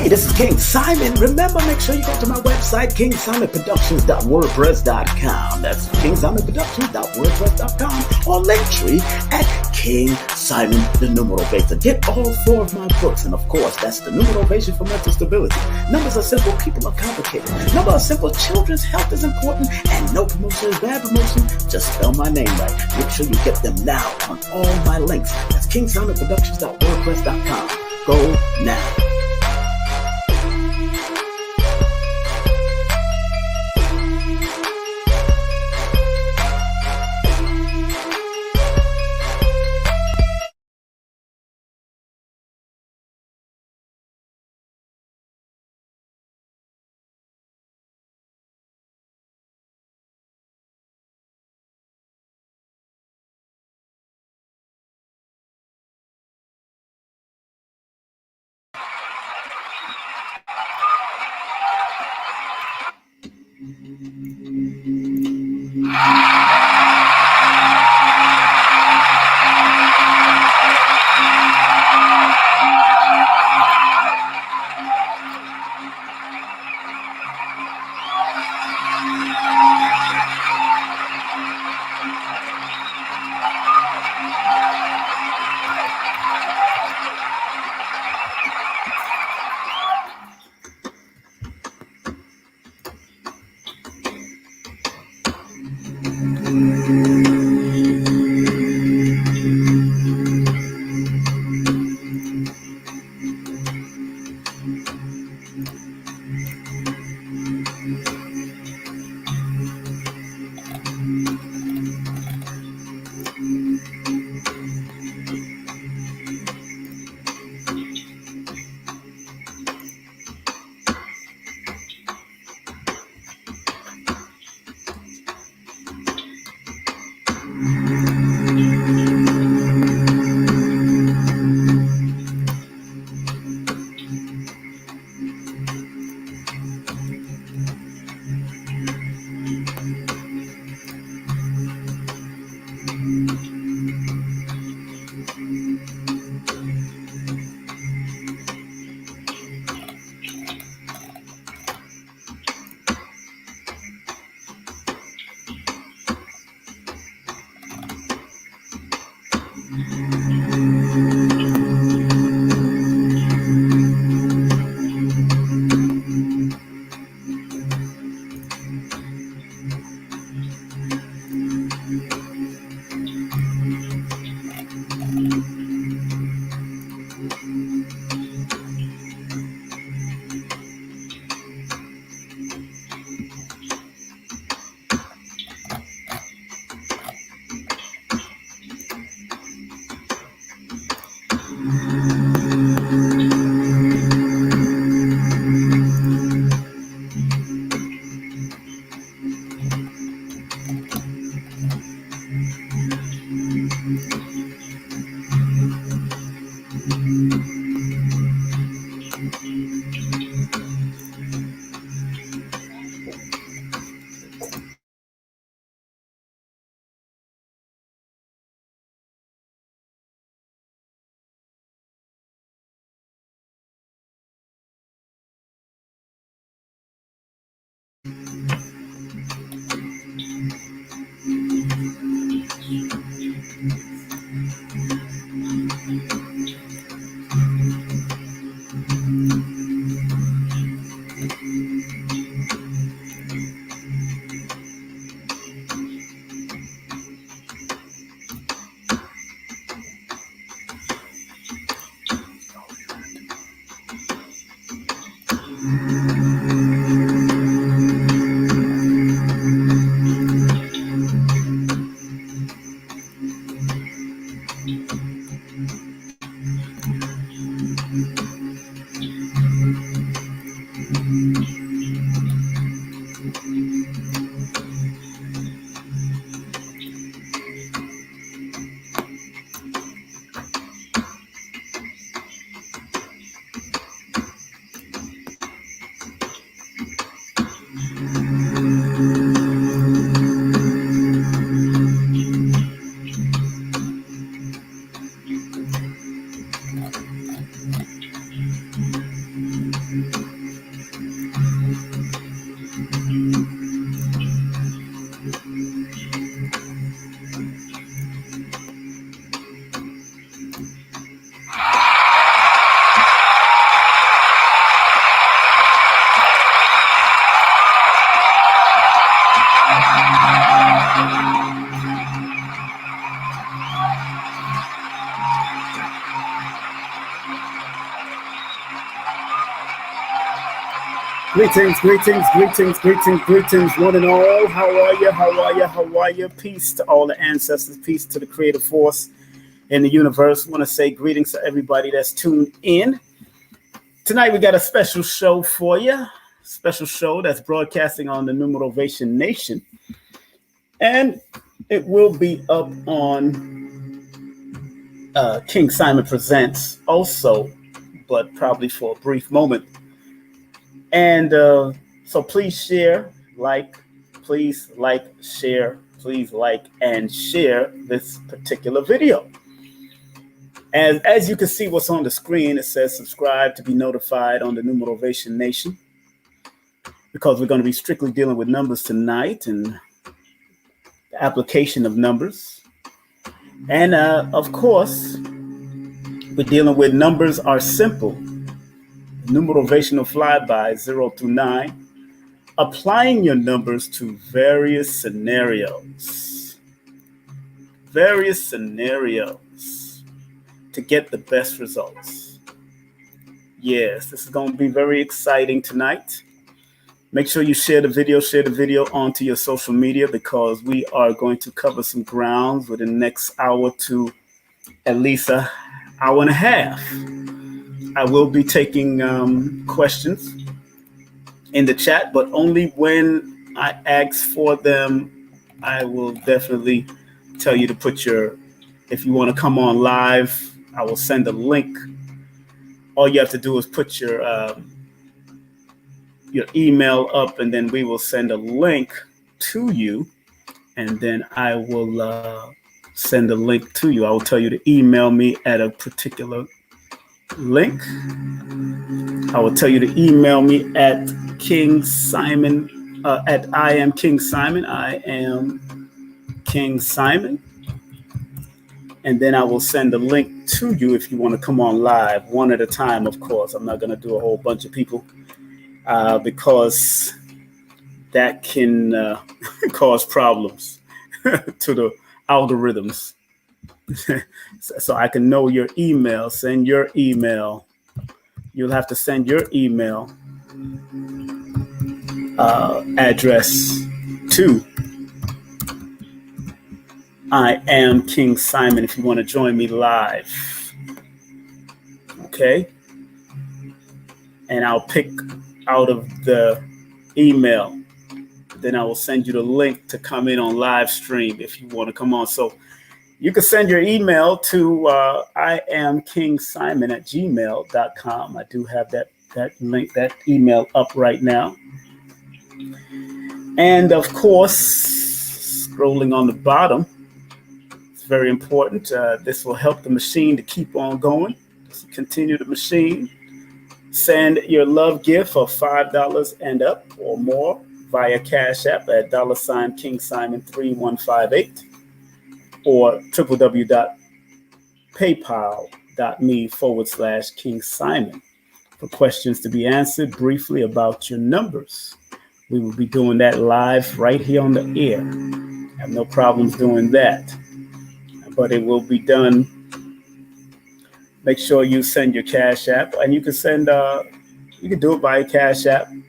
Hey, this is King Simon. Remember, make sure you go to my website, kingsimonproductions.wordpress.com. That's kingsimonproductions.wordpress.com, or Linktree at King Simon the Numerovator. Get all 4 of my books, and of course, that's the Numerovation for mental stability. Numbers are simple, people are complicated. Numbers are simple, children's health is important, and no promotion is bad promotion. Just spell my name right. Make sure you get them now on all my links. That's kingsimonproductions.wordpress.com. Go now. Greetings, one and all. How are you? Peace to all the ancestors, peace to the creative force in the universe. I want to say greetings to everybody that's tuned in. Tonight we got a special show for you, special show that's broadcasting on the Numerovation Nation. And it will be up on King Simon Presents also, but probably for a brief moment. And so please share, please like and share this particular video. And as you can see what's on the screen, it says subscribe to be notified on the Numerovation Nation, because we're going to be strictly dealing with numbers tonight and the application of numbers. And of course, we're dealing with numbers are simple. Numerovational flyby 0 through 9, applying your numbers to various scenarios to get the best results. Yes, this is going to be very exciting tonight. Make sure you share the video onto your social media, because we are going to cover some grounds within the next hour to at least an hour and a half. I will be taking questions in the chat, but only when I ask for them. I will definitely tell you to put if you want to come on live, I will send a link. All you have to do is put your email up, and then we will send a link to you, and then I will send a link to you. I will tell you to email me at a particular link. I will tell you to email me at King Simon, at I am King Simon. And then I will send a link to you if you want to come on live, one at a time, of course. I'm not going to do a whole bunch of people because that can cause problems to the algorithms. So I can know your email. Send your email. You'll have to send your email address to I am King Simon if you want to join me live. Okay? And I'll pick out of the email. Then I will send you the link to come in on live stream if you want to come on. So you can send your email to iamkingsimon@gmail.com. I do have that link, that email up right now. And of course, scrolling on the bottom, it's very important. This will help the machine to keep on going. Just continue the machine. Send your love gift of $5 and up or more via Cash App at $King Simon 3158. Or www.paypal.me/King Simon for questions to be answered briefly about your numbers. We will be doing that live right here on the air. I have no problems doing that, but it will be done. Make sure you send your Cash App, and you can send You can do it by Cash App. You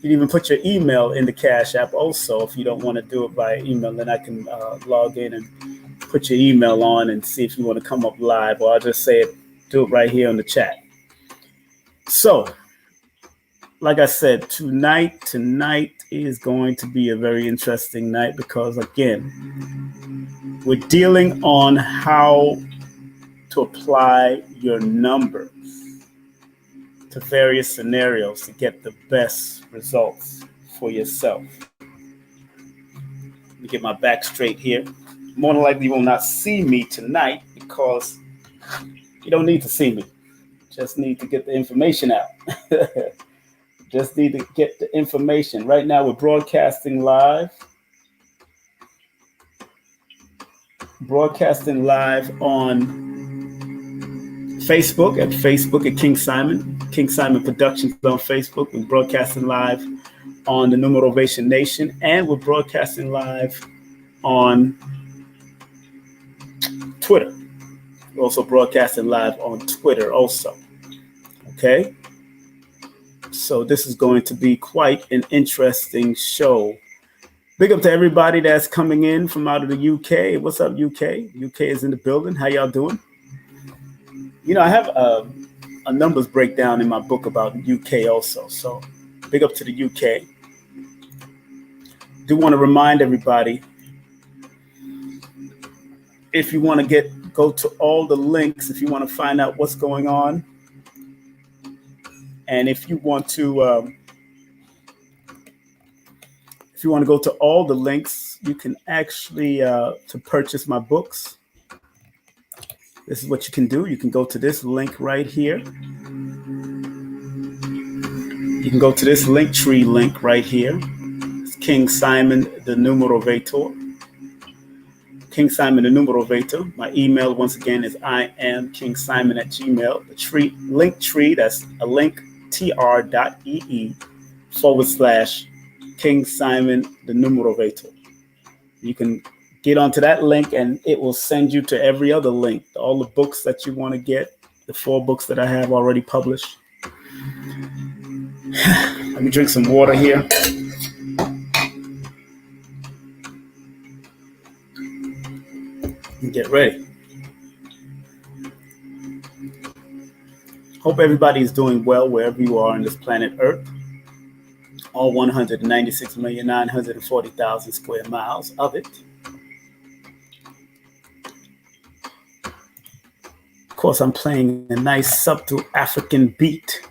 can even put your email in the Cash App also. If you don't want to do it by email, then I can log in and put your email on and see if you want to come up live, or I'll just say it, do it right here on the chat. So, like I said, tonight is going to be a very interesting night because, again, we're dealing on how to apply your numbers to various scenarios to get the best results for yourself. Let me get my back straight here. More than likely, you will not see me tonight because you don't need to see me. Just need to get the information out. Just need to get the information. Right now, we're broadcasting live. Broadcasting live on Facebook at King Simon Productions on Facebook. We're broadcasting live on the Numerovation Nation, and we're broadcasting live on Twitter. We're also broadcasting live on Twitter also. Okay? So this is going to be quite an interesting show. Big up to everybody that's coming in from out of the UK. What's up, UK? UK is in the building. How y'all doing? You know, I have a numbers breakdown in my book about UK also. So big up to the UK. Do want to remind everybody, if you want to go to all the links, if you want to find out what's going on, and if you want to go to all the links, you can actually to purchase my books. This is what you can do. You can go to this link right here. You can go to this Linktree link right here. It's King Simon the Numerovator. King Simon the Numerovator. My email, once again, is iamkingsimon@gmail. The Linktree, that's a link, tr.ee/King Simon the Numerovator. You can get onto that link and it will send you to every other link, all the books that you want to get, the 4 books that I have already published. Let me drink some water here. And get ready. Hope everybody is doing well wherever you are on this planet Earth. All 196,940,000 square miles of it. Of course, I'm playing a nice subtle African beat.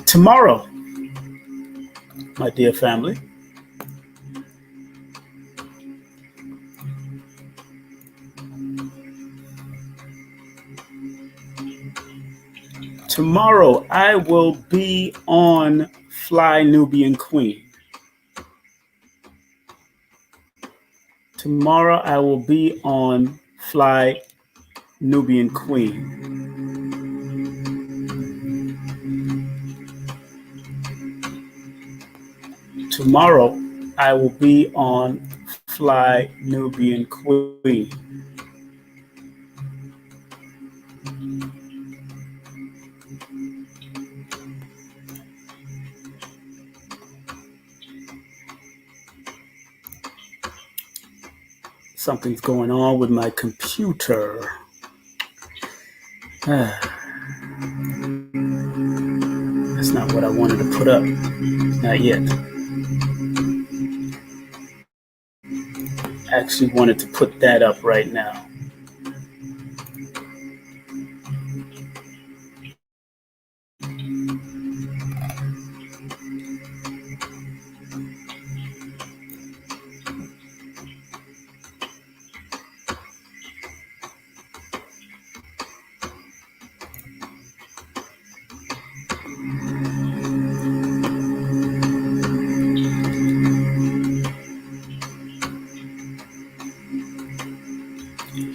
Tomorrow, my dear family, tomorrow I will be on Fly Nubian Queen. Tomorrow I will be on Fly Nubian Queen. Tomorrow I will be on Fly Nubian Queen. Something's going on with my computer. That's not what I wanted to put up. Not yet. I actually wanted to put that up right now.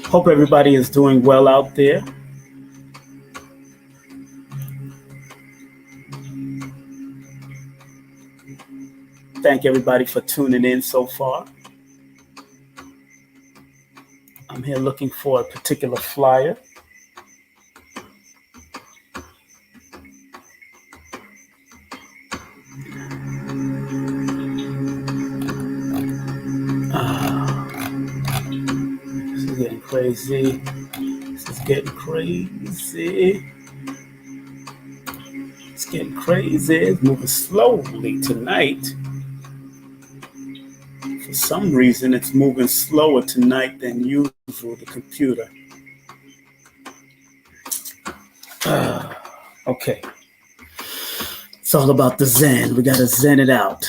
Hope everybody is doing well out there. Thank everybody for tuning in so far. I'm here looking for a particular flyer. This is getting crazy. It's getting crazy. It's moving slowly tonight. For some reason, it's moving slower tonight than usual, the computer. Okay. It's all about the zen. We got to zen it out.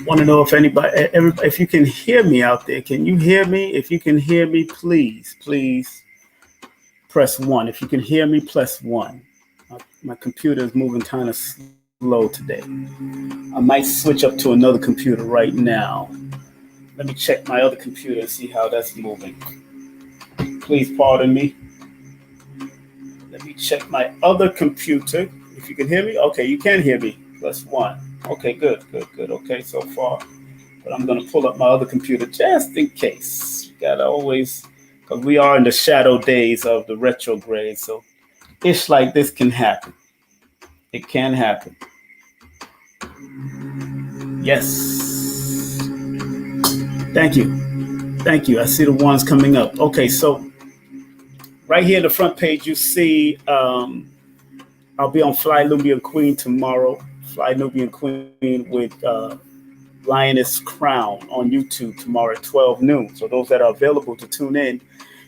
Want to know if if you can hear me out there. Can you hear me? If you can hear me, please press 1. If you can hear me, press 1. My computer is moving kind of slow today. I might switch up to another computer right now. Let me check my other computer and see how that's moving. Please pardon me. Let me check my other computer. If you can hear me, okay, you can hear me. Press 1. Okay, good. Okay, so far. But I'm going to pull up my other computer just in case. You got to always, because we are in the shadow days of the retrograde. So ish like this can happen. It can happen. Yes. Thank you. I see the ones coming up. Okay, so right here in the front page, you see I'll be on Fly Nubian Queen tomorrow. Fly Nubian Queen with Lioness Crown on YouTube tomorrow at 12 noon. So those that are available to tune in.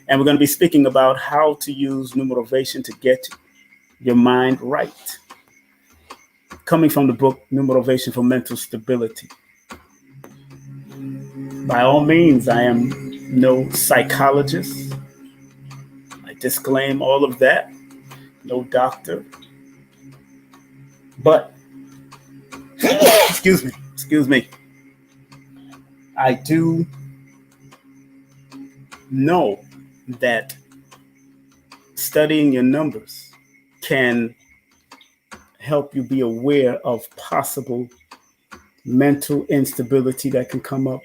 And we're going to be speaking about how to use Numerovation to get your mind right. Coming from the book, Numerovation for Mental Stability. By all means, I am no psychologist. I disclaim all of that. No doctor. But, excuse me. I do know that studying your numbers can help you be aware of possible mental instability that can come up,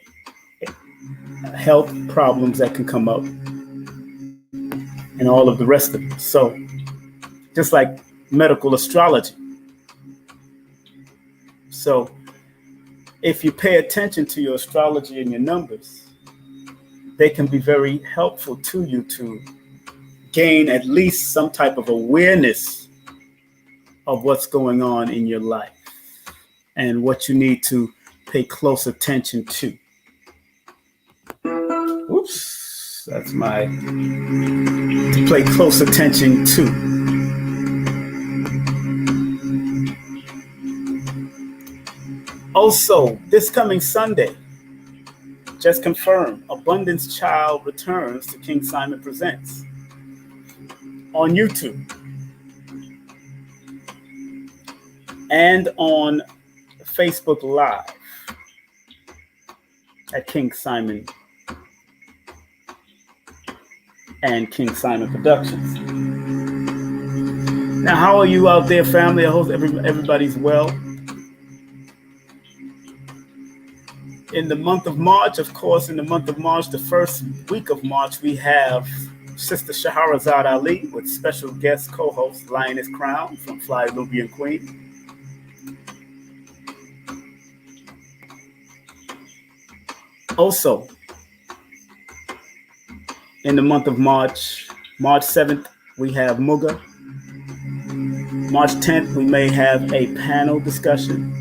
health problems that can come up, and all of the rest of it. So, just like medical astrology. So, if you pay attention to your astrology and your numbers, they can be very helpful to you to gain at least some type of awareness of what's going on in your life and what you need to pay close attention to. Oops, that's to pay close attention to. Also, this coming Sunday, just confirmed, Abundance Child returns to King Simon Presents on YouTube and on Facebook Live at King Simon and King Simon Productions. Now, how are you out there, family? I hope everybody's well. In the month of March, the first week of March, we have Sister Shahrazad Ali with special guest co-host Lioness Crown from Fly Nubian Queen. Also, in the month of March 7th, we have Muga. March 10th, we may have a panel discussion.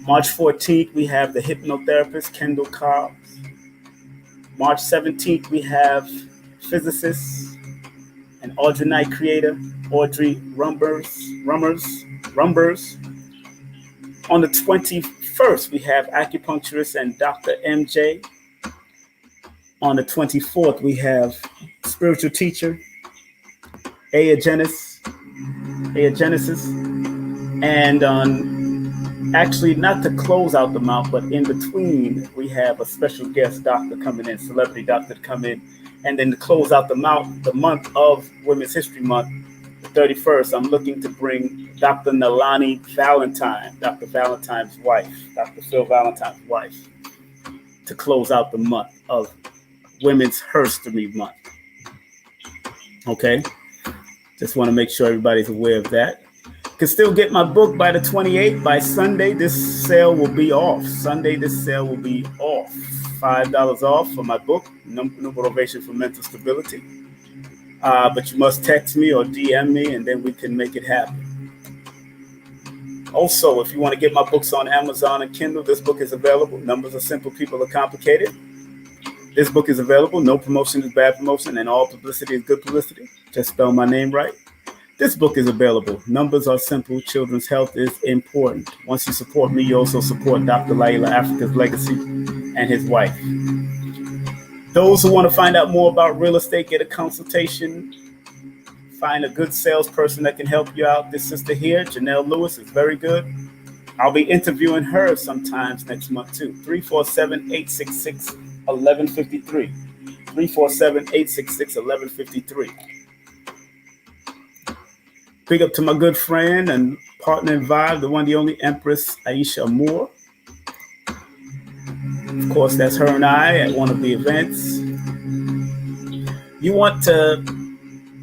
March 14th, we have the hypnotherapist, Kendall Cobbs. March 17th, we have physicist and Audrey creator, Audrey Rumbers. On the 21st, we have acupuncturist and Dr. MJ. On the 24th, we have spiritual teacher, Aya Genesis. And on Actually, not to close out the month, but in between, we have a special guest doctor coming in, celebrity doctor to come in. And then to close out the month of Women's History Month, the 31st, I'm looking to bring Dr. Nalani Valentine, Dr. Valentine's wife, Dr. Phil Valentine's wife, to close out the month of Women's History Month. Okay? Just want to make sure everybody's aware of that. You can still get my book by the 28th. By Sunday, this sale will be off. Sunday, this sale will be off. $5 off for my book, Numerovation for Mental Stability. But you must text me or DM me, and then we can make it happen. Also, if you want to get my books on Amazon and Kindle, this book is available. Numbers are simple, people are complicated. This book is available. No promotion is bad promotion, and all publicity is good publicity. Just spell my name right. This book is available. Numbers are simple. Children's health is important. Once you support me, you also support Dr. Laila Africa's legacy and his wife. Those who want to find out more about real estate, get a consultation. Find a good salesperson that can help you out. This sister here, Janelle Lewis, is very good. I'll be interviewing her sometimes next month too. 347-866-1153. 347-866-1153. Big up to my good friend and partner in Vibe, the one, the only Empress Aisha Moore. Of course, that's her and I at one of the events. You want to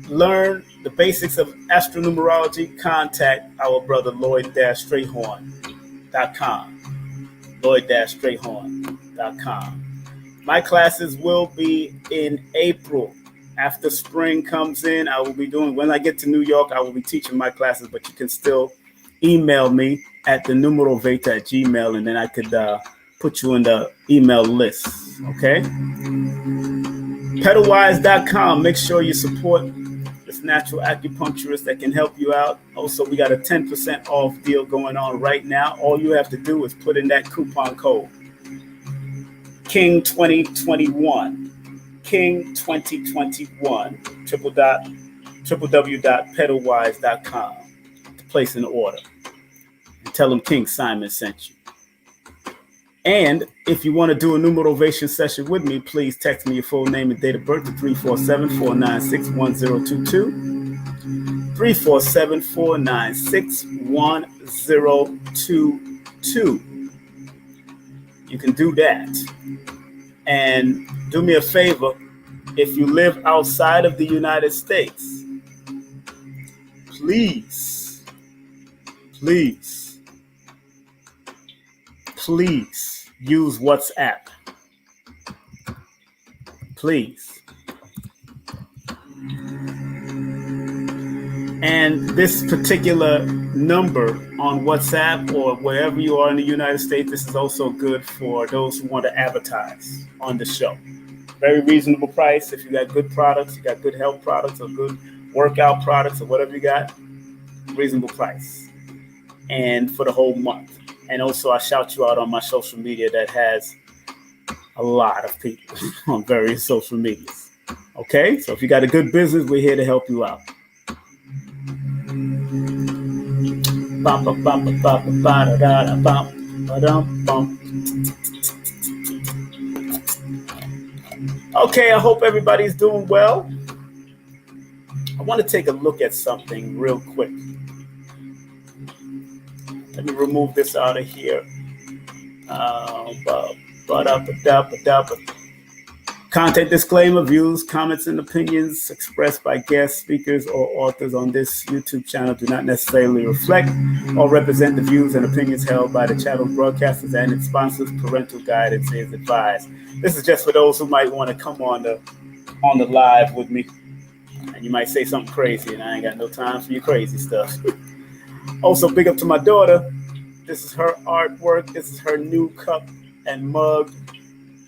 learn the basics of astronumerology? Contact our brother Lloyd-Strayhorn.com. Lloyd-Strayhorn.com. My classes will be in April. After spring comes in, I will be doing, when I get to New York, I will be teaching my classes, but you can still email me at the numerovata@gmail, and then I could put you in the email list, okay? Pedalwise.com, make sure you support this natural acupuncturist that can help you out. Also, we got a 10% off deal going on right now. All you have to do is put in that coupon code, King 2021. King 2021, www.pedalwise.com to place an order. And tell them King Simon sent you. And if you want to do a Numerovation session with me, please text me your full name and date of birth to 347-496-1022. 347-496-1022. You can do that. And do me a favor, if you live outside of the United States, please use WhatsApp. Please. And this particular number on WhatsApp or wherever you are in the United States, this is also good for those who want to advertise on the show. Very reasonable price. If you got good products, you got good health products or good workout products or whatever you got, reasonable price. And for the whole month. And also I shout you out on my social media that has a lot of people on various social medias. Okay? So if you got a good business, we're here to help you out. Okay, I hope everybody's doing well. I want to take a look at something real quick. Let me remove this out of here. Content disclaimer: views, comments, and opinions expressed by guest speakers or authors on this YouTube channel do not necessarily reflect or represent the views and opinions held by the channel broadcasters and its sponsors. Parental guidance is advised. This is just for those who might want to come on the live with me. And you might say something crazy, and I ain't got no time for your crazy stuff. Also, big up to my daughter. This is her artwork. This is her new cup and mug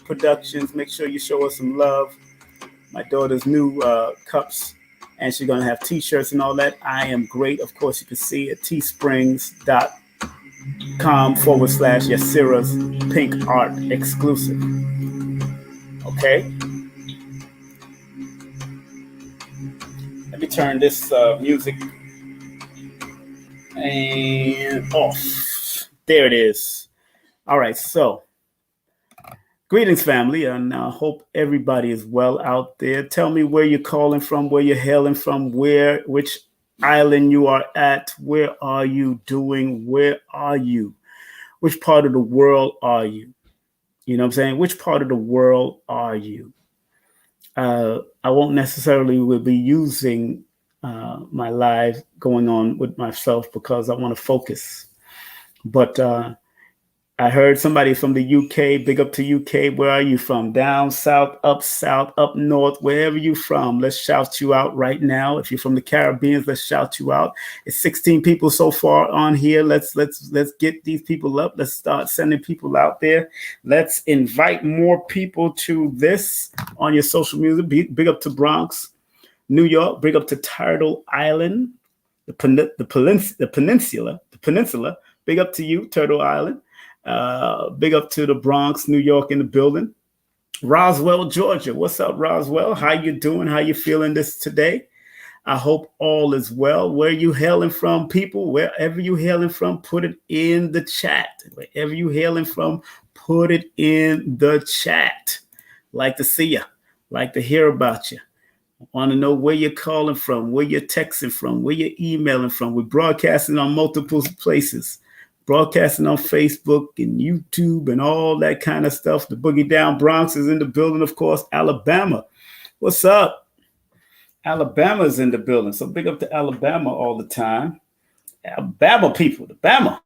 productions. Make sure you show us some love. My daughter's new cups, and she's going to have t-shirts and all that. I am great. Of course, you can see at teesprings.com/Yasira's Pink Art exclusive. Okay. Let me turn this music and off. There it is. All right, so greetings, family, and I hope everybody is well out there. Tell me where you're calling from, where you're hailing from, which island you are at. Where are you doing? Where are you? Which part of the world are you? You know what I'm saying? Which part of the world are you? I won't necessarily will be using my live going on with myself because I want to focus. But I heard somebody from the UK. Big up to UK. Where are you from? Down south, up north, wherever you're from. Let's shout you out right now. If you're from the Caribbean, let's shout you out. It's 16 people so far on here. Let's get these people up. Let's start sending people out there. Let's invite more people to this on your social media. Big up to Bronx, New York. Big up to Turtle Island, the peninsula. Big up to you, Turtle Island. Big up to the Bronx, New York in the building. Roswell, Georgia. What's up, Roswell? How you doing? How you feeling this today? I hope all is well. Where you hailing from, people? Wherever you hailing from, put it in the chat. Wherever you hailing from, put it in the chat. Like to see you. Like to hear about you. Want to know where you're calling from, where you're texting from, where you're emailing from. We're broadcasting on multiple places. Broadcasting on Facebook and YouTube and all that kind of stuff. The Boogie Down Bronx is in the building, of course. Alabama. What's up? Alabama's in the building. So big up to Alabama all the time. Alabama people, the Bama.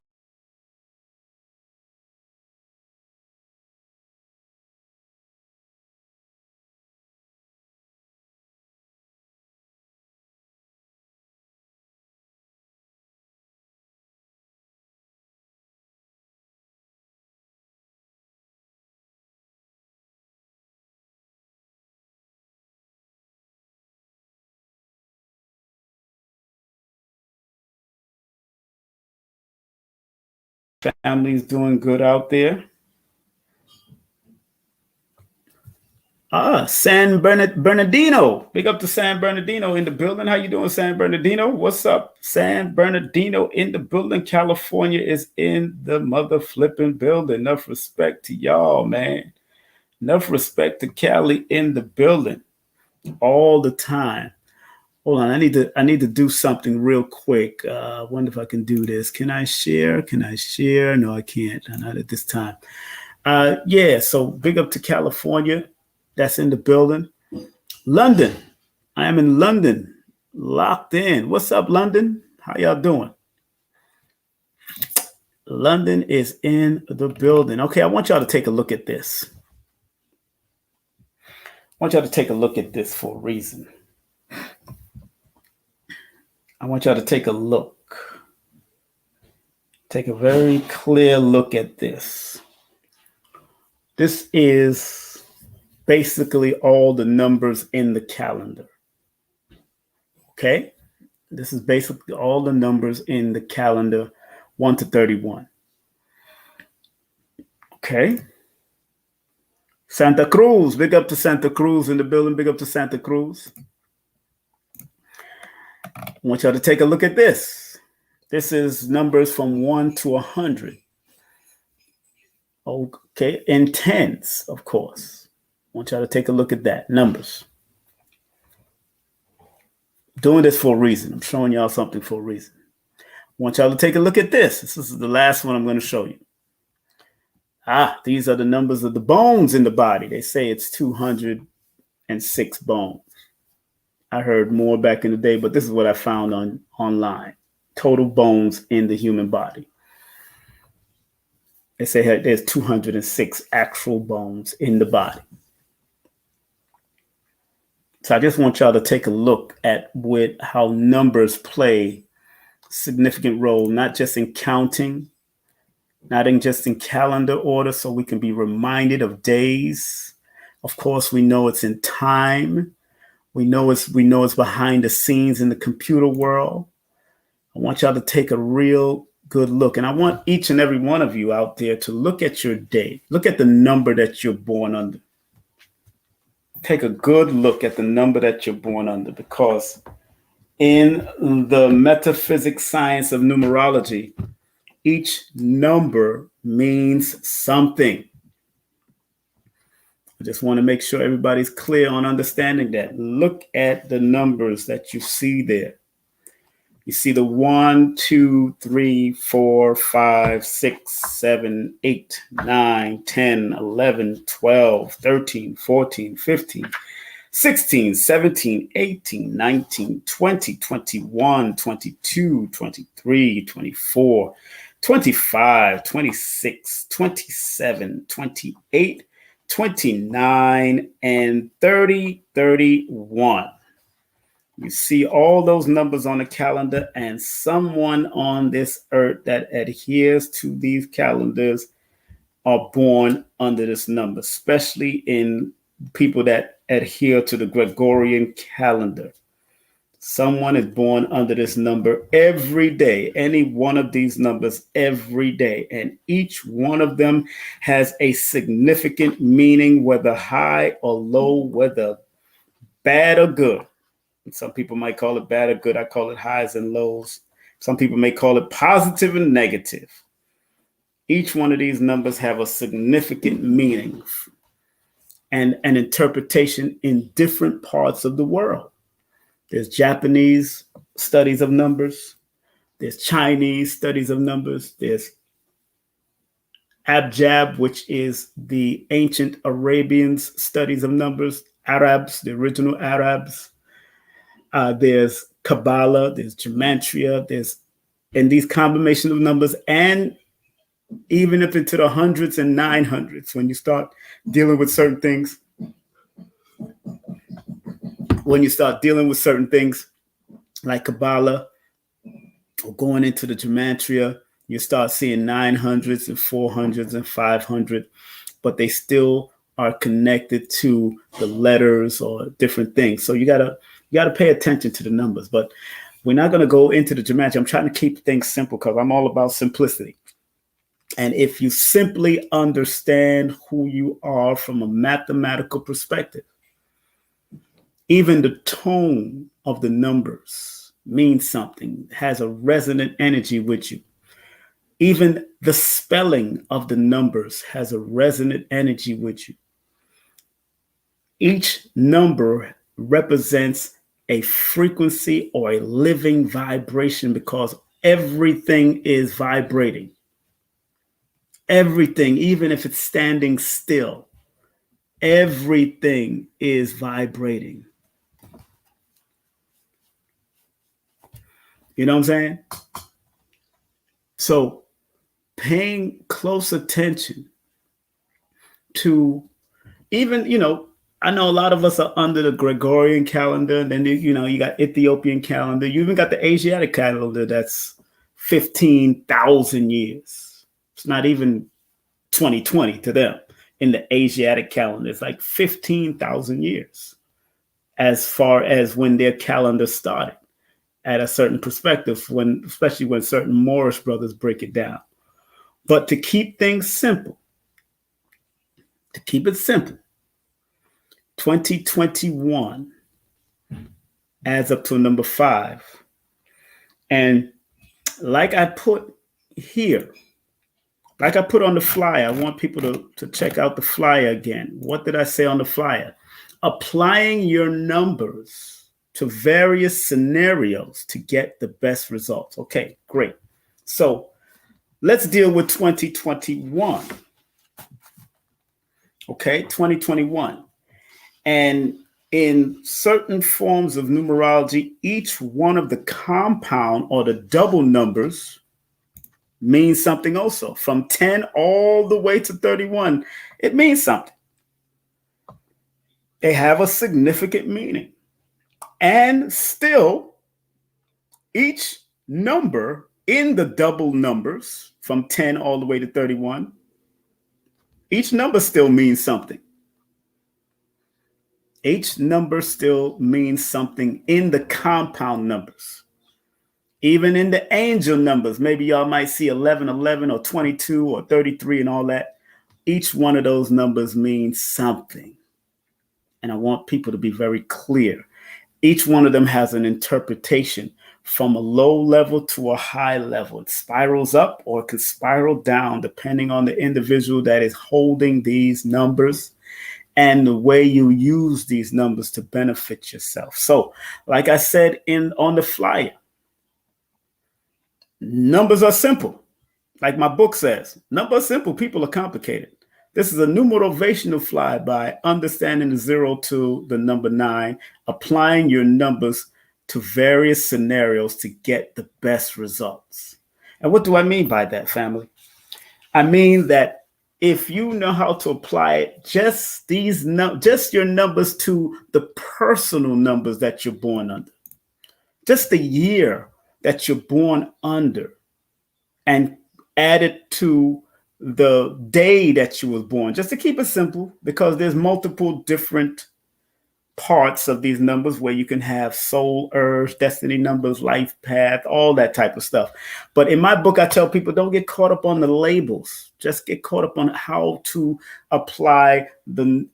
Family's doing good out there. San Bernardino. Big up to San Bernardino in the building. How you doing, San Bernardino? What's up? San Bernardino in the building. California is in the mother flipping building. Enough respect to y'all, man. Enough respect to Cali in the building all the time. Hold on, I need to do something real quick. I wonder if I can do this. Can I share? No, I can't. Not at this time. Yeah, so big up to California. That's in the building. London. I am in London. Locked in. What's up, London? How y'all doing? London is in the building. Okay, I want y'all to take a look at this. I want y'all to take a look at this for a reason. I want y'all to take a look. Take a very clear look at this. This is basically all the numbers in the calendar. Okay? This is basically all the numbers in the calendar, 1 to 31. Okay? Santa Cruz. Big up to Santa Cruz in the building. Big up to Santa Cruz. I want y'all to take a look at this. This is numbers from 1 to 100. Okay, in tens, of course. I want y'all to take a look at that. Numbers. Doing this for a reason. I'm showing y'all something for a reason. I want y'all to take a look at this. This is the last one I'm going to show you. These are the numbers of the bones in the body. They say it's 206 bones. I heard more back in the day, but this is what I found online. Total bones in the human body. They say there's 206 actual bones in the body. So I just want y'all to take a look at how numbers play a significant role, not just in counting, not just in calendar order, so we can be reminded of days. Of course, we know it's in time. We know it's behind the scenes in the computer world. I want y'all to take a real good look. And I want each and every one of you out there to look at your day. Look at the number that you're born under. Take a good look at the number that you're born under, because in the metaphysics science of numerology, Each number means something. I just want to make sure everybody's clear on understanding that. Look at the numbers that you see there. You see the 1, 2, 3, 4, 5, 6, 7, 8, 9, 10, 11, 12, 13, 14, 15, 16, 17, 18, 19, 20, 21, 22, 23, 24, 25, 26, 27, 28, 29, and 30, 31. You see all those numbers on the calendar, and someone on this earth that adheres to these calendars are born under this number, especially in people that adhere to the Gregorian calendar. Someone is born under this number every day, any one of these numbers every day. And each one of them has a significant meaning, whether high or low, whether bad or good. Some people might call it bad or good. I call it highs and lows. Some people may call it positive and negative. Each one of these numbers have a significant meaning and an interpretation in different parts of the world. There's Japanese studies of numbers. There's Chinese studies of numbers. There's Abjad, which is the ancient Arabians' studies of numbers. Arabs, the original Arabs. There's Kabbalah, there's Gematria, and these combination of numbers, and even up into the hundreds and 900s, when you start dealing with certain things, like Kabbalah or going into the Gematria, you start seeing 900s and 400s and 500, but they still are connected to the letters or different things. So you gotta pay attention to the numbers, but we're not going to go into the Gematria. I'm trying to keep things simple because I'm all about simplicity. And if you simply understand who you are from a mathematical perspective, even the tone of the numbers means something, has a resonant energy with you. Even the spelling of the numbers has a resonant energy with you. Each number represents a frequency or a living vibration because everything is vibrating. Everything, even if it's standing still, everything is vibrating. You know what I'm saying? So paying close attention to even, I know a lot of us are under the Gregorian calendar, and then, you got Ethiopian calendar. You even got the Asiatic calendar that's 15,000 years. It's not even 2020 to them. In the Asiatic calendar, it's like 15,000 years as far as when their calendar started at a certain perspective, especially when certain Moorish brothers break it down. But to keep things simple, 2021 adds up to a number 5. And like I put here, like I put on the flyer, I want people to check out the flyer again. What did I say on the flyer? Applying your numbers to various scenarios to get the best results. Okay, great. So let's deal with 2021. Okay, 2021. And in certain forms of numerology, each one of the compound or the double numbers means something also. From 10 all the way to 31, it means something. They have a significant meaning. And still, each number in the double numbers from 10 all the way to 31, each number still means something. Each number still means something in the compound numbers. Even in the angel numbers, maybe y'all might see 1111 or 22 or 33 and all that. Each one of those numbers means something. And I want people to be very clear. Each one of them has an interpretation from a low level to a high level. It spirals up or it can spiral down depending on the individual that is holding these numbers and the way you use these numbers to benefit yourself. So, like I said on the flyer, numbers are simple. Like my book says, numbers are simple, people are complicated. This is a numerovational flyer by understanding the 0 to the number 9, applying your numbers to various scenarios to get the best results. And what do I mean by that, family? I mean that if you know how to apply just your numbers to the personal numbers that you're born under, just the year that you're born under, and add it to the day that you was born, just to keep it simple, because there's multiple different parts of these numbers where you can have soul, urge, destiny numbers, life path, all that type of stuff. But in my book, I tell people, don't get caught up on the labels. Just get caught up on how to apply the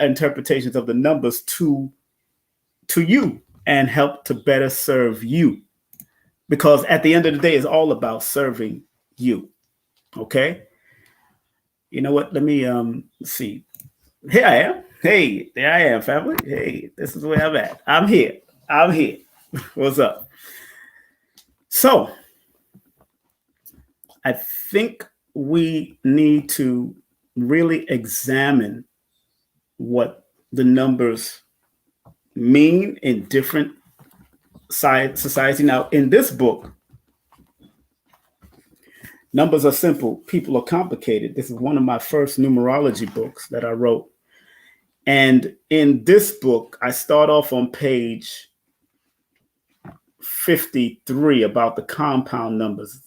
interpretations of the numbers to you and help to better serve you. Because at the end of the day, it's all about serving you. Okay? You know what? Let me see. Here I am. Hey, there I am, family. Hey, this is where I'm at. I'm here. What's up? So, I think we need to really examine what the numbers mean in different society. Now, in this book, numbers are simple, people are complicated. This is one of my first numerology books that I wrote. And in this book, I start off on page 53 about the compound numbers,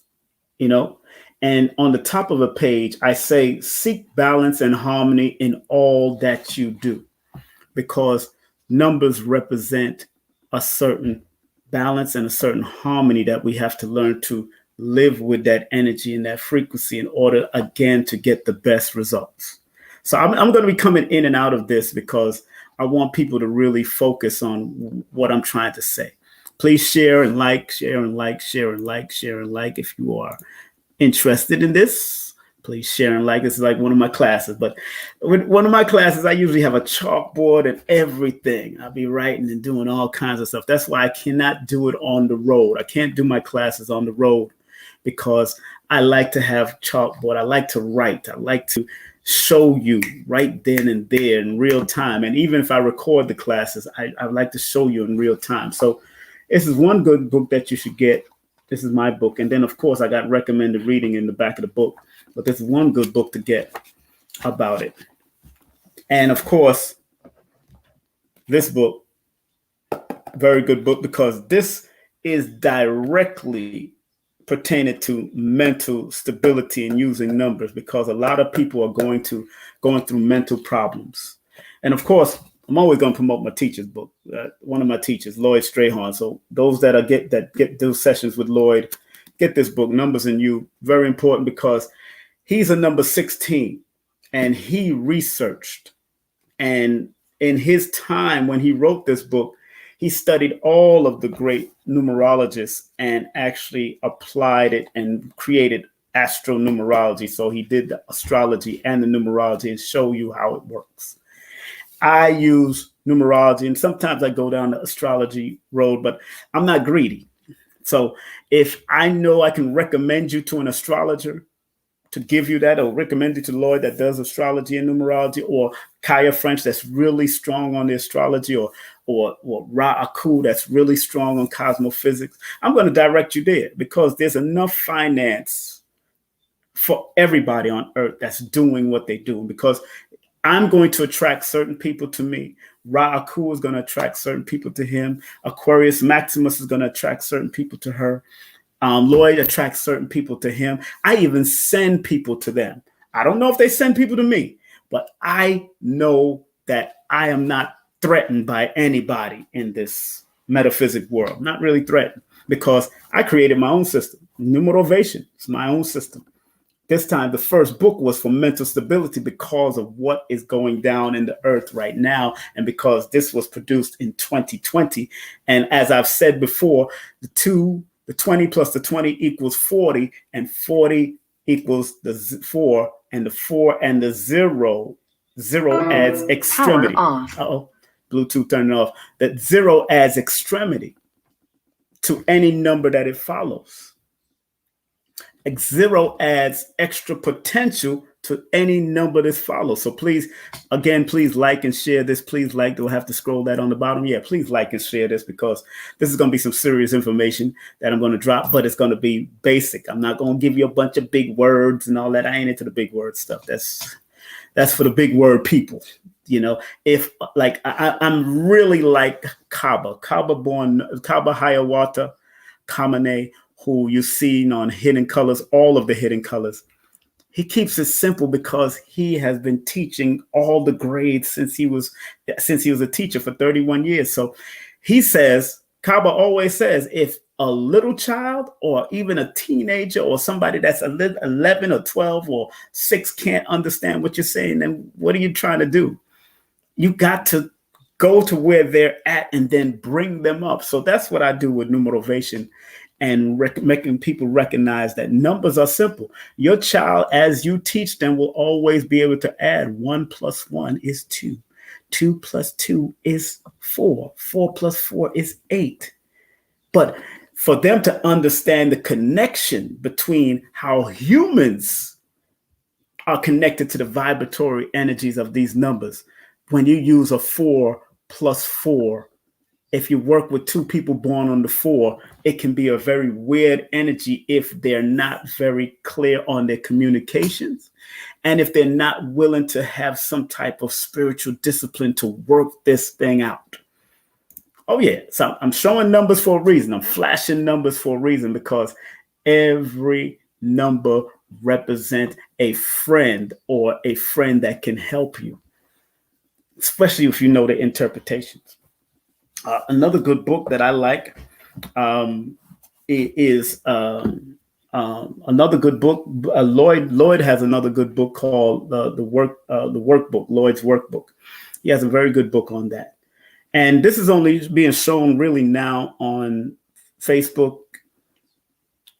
and on the top of a page, I say, seek balance and harmony in all that you do, because numbers represent a certain balance and a certain harmony that we have to learn to live with that energy and that frequency in order, again, to get the best results. So I'm going to be coming in and out of this because I want people to really focus on what I'm trying to say. Please share and like, share and like, share and like, share and like. If you are interested in this, please share and like. This is like one of my classes. But with one of my classes, I usually have a chalkboard and everything. I'll be writing and doing all kinds of stuff. That's why I cannot do it on the road. I can't do my classes on the road because I like to have chalkboard. I like to write. I like to show you right then and there in real time. And even if I record the classes, I like to show you in real time. So this is one good book that you should get. This is my book. And then, of course, I got recommended reading in the back of the book. But this is one good book to get about it. And, of course, this book, very good book, because this is directly pertaining to mental stability and using numbers, because a lot of people are going through mental problems. And of course, I'm always going to promote my teacher's book. One of my teachers, Lloyd Strahan. So those that get those sessions with Lloyd, get this book, Numbers in You. Very important, because he's a number 16 and he researched. And in his time when he wrote this book, he studied all of the great numerologists and actually applied it and created astronumerology. So he did the astrology and the numerology and show you how it works. I use numerology and sometimes I go down the astrology road, but I'm not greedy. So if I know I can recommend you to an astrologer to give you that, or recommend you to Lloyd that does astrology and numerology, or Kaya French that's really strong on the astrology, or Ra Aku that's really strong on cosmophysics, I'm going to direct you there, because there's enough finance for everybody on earth that's doing what they do. Because I'm going to attract certain people to me. Ra Aku is going to attract certain people to him. Aquarius Maximus is going to attract certain people to her. Lloyd attracts certain people to him. I even send people to them. I don't know if they send people to me, but I know that I am not threatened by anybody in this metaphysic world. Not really threatened, because I created my own system. Numerovation is my own system. This time, the first book was for mental stability because of what is going down in the earth right now, and because this was produced in 2020. And as I've said before, the 20 plus the 20 equals 40, and 40 equals the 4, and the 4 and the 0 adds extremity. Uh-oh, Bluetooth turning off. That 0 adds extremity to any number that it follows. 0 adds extra potential to any number that follows. So please like and share this. Please like, do I have to scroll that on the bottom? Yeah, please like and share this, because this is going to be some serious information that I'm going to drop, but it's going to be basic. I'm not going to give you a bunch of big words and all that. I ain't into the big word stuff. That's for the big word people. You know, if like I'm really like Kaba Hiawatha Kamene, who you've seen on Hidden Colors, all of the Hidden Colors. He keeps it simple because he has been teaching all the grades since he was a teacher for 31 years. So he says, Kaba always says, if a little child or even a teenager or somebody that's 11 or 12 or 6 can't understand what you're saying, then what are you trying to do? You got to go to where they're at and then bring them up. So that's what I do with Numerovation, and making people recognize that numbers are simple. Your child, as you teach them, will always be able to add 1 plus 1 is 2. 2 plus 2 is 4. 4 plus 4 is 8. But for them to understand the connection between how humans are connected to the vibratory energies of these numbers, when you use a 4 plus 4, if you work with 2 people born on the 4, it can be a very weird energy if they're not very clear on their communications, and if they're not willing to have some type of spiritual discipline to work this thing out. Oh yeah, so I'm showing numbers for a reason. I'm flashing numbers for a reason, because every number represents a friend, or a friend that can help you, especially if you know the interpretations. Another good book that I like is another good book. Lloyd has another good book called the Workbook, Lloyd's Workbook. He has a very good book on that. And this is only being shown really now on Facebook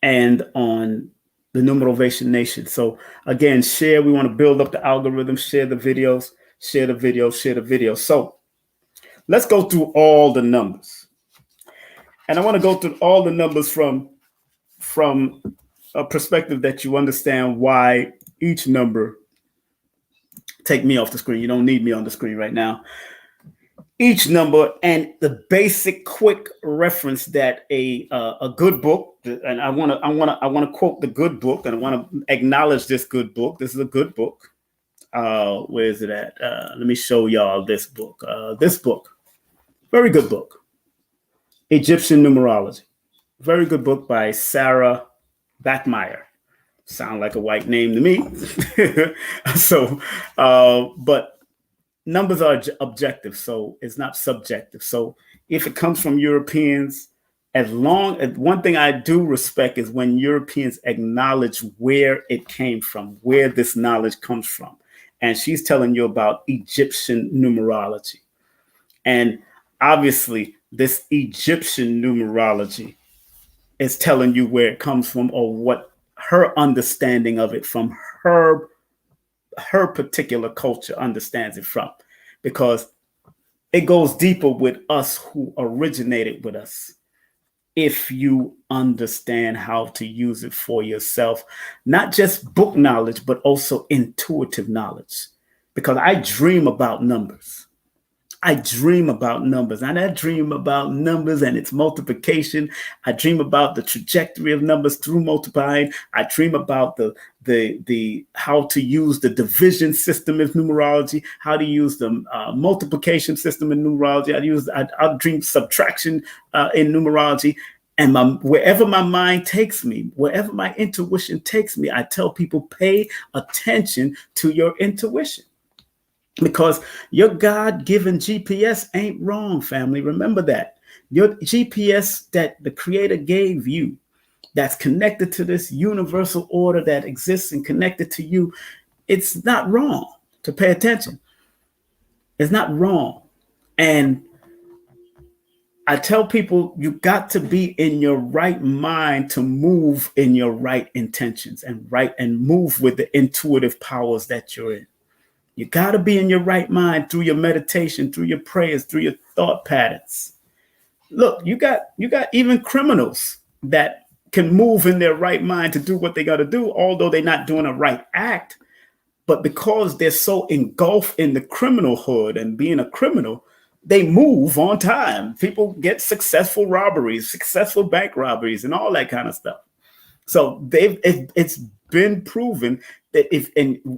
and on the Numerovation Nation. So again, share. We want to build up the algorithm. Share the videos. Share the videos. Share the videos. So let's go through all the numbers. And I want to go through all the numbers from a perspective that you understand why each number. Take me off the screen. You don't need me on the screen right now. Each number and the basic quick reference that a good book, and I want to quote the good book, and I want to acknowledge this good book. This is a good book. Where is it at? Let me show y'all this book. This book, very good book. Egyptian Numerology. Very good book by Sarah Bachmeyer. Sound like a white name to me. So, but numbers are objective, so it's not subjective. So if it comes from Europeans, as long as one thing I do respect is when Europeans acknowledge where it came from, where this knowledge comes from. And she's telling you about Egyptian numerology. And obviously, this Egyptian numerology is telling you where it comes from, or what her understanding of it from her particular culture understands it from, because it goes deeper with us who originated with us. If you understand how to use it for yourself, not just book knowledge, but also intuitive knowledge, because I dream about numbers. I dream about numbers, and I dream about numbers and its multiplication. I dream about the trajectory of numbers through multiplying. I dream about the how to use the division system in numerology, how to use the multiplication system in numerology. I dream subtraction in numerology. And wherever my mind takes me, wherever my intuition takes me, I tell people, pay attention to your intuition. Because your God-given GPS ain't wrong, family. Remember that. Your GPS that the Creator gave you that's connected to this universal order that exists and connected to you, it's not wrong to pay attention. It's not wrong. And I tell people, you got to be in your right mind to move in your right intentions and move with the intuitive powers that you're in. You got to be in your right mind through your meditation, through your prayers, through your thought patterns. Look, you got even criminals that can move in their right mind to do what they got to do, although they're not doing a right act. But because they're so engulfed in the criminal hood and being a criminal, they move on time. People get successful robberies, successful bank robberies, and all that kind of stuff. So it's been proven that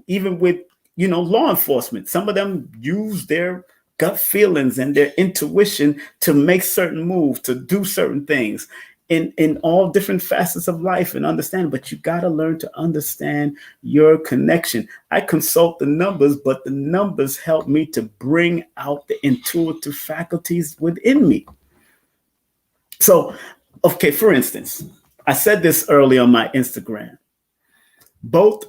even with law enforcement, some of them use their gut feelings and their intuition to make certain moves, to do certain things in all different facets of life and understand. But you got to learn to understand your connection. I consult the numbers, but the numbers help me to bring out the intuitive faculties within me. So, okay, for instance, I said this earlier on my Instagram. Both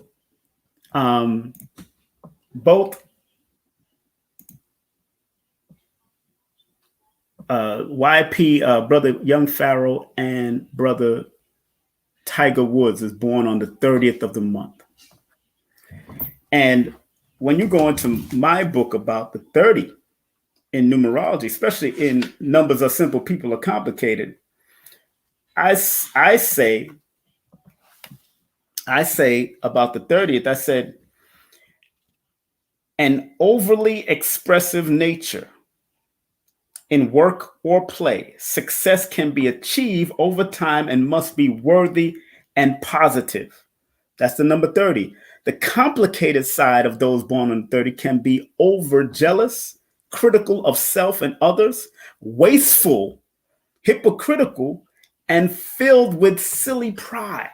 YP, brother Young Pharaoh, and brother Tiger Woods is born on the 30th of the month. And when you go into my book about the 30 in numerology, especially in numbers are simple, people are complicated, I say about the 30th, I said, an overly expressive nature in work or play, success can be achieved over time and must be worthy and positive. That's the number 30. The complicated side of those born on 30 can be over jealous, critical of self and others, wasteful, hypocritical, and filled with silly pride.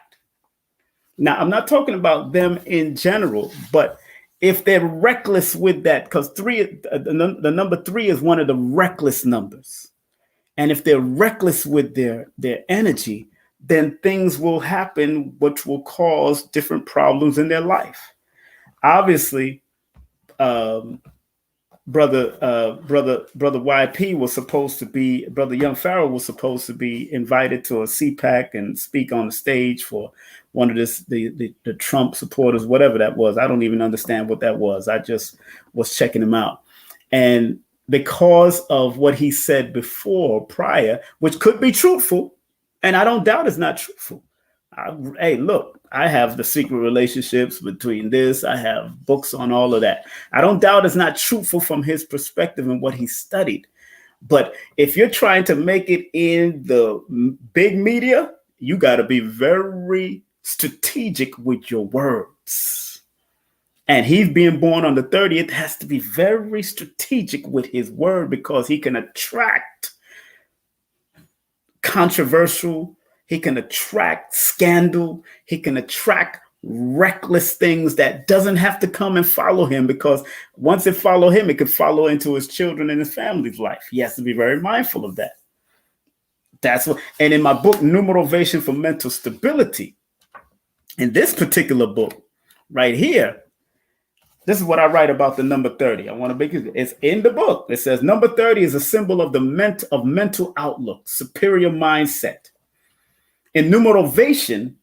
Now, I'm not talking about them in general, but if they're reckless with that, because the number 3 is one of the reckless numbers. And if they're reckless with their energy, then things will happen which will cause different problems in their life. Obviously, brother YP was supposed to be, brother Young Pharaoh was supposed to be invited to a CPAC and speak on the stage for one of the Trump supporters, whatever that was. I don't even understand what that was. I just was checking him out. And because of what he said prior, which could be truthful, and I don't doubt it's not truthful. Hey, look, I have the secret relationships between this. I have books on all of that. I don't doubt it's not truthful from his perspective and what he studied. But if you're trying to make it in the big media, you got to be very strategic with your words. And he's being born on the 30th, has to be very strategic with his word because he can attract controversial, he can attract scandal, he can attract reckless things that doesn't have to come and follow him, because once it follow him, it could follow into his children and his family's life. He has to be very mindful of that. That's what, and in my book, Numerovation for Mental Stability, in this particular book right here, this is what I write about the number 30. I want to make it, it's in the book. It says number 30 is a symbol of the mental outlook, superior mindset. In Numerovation,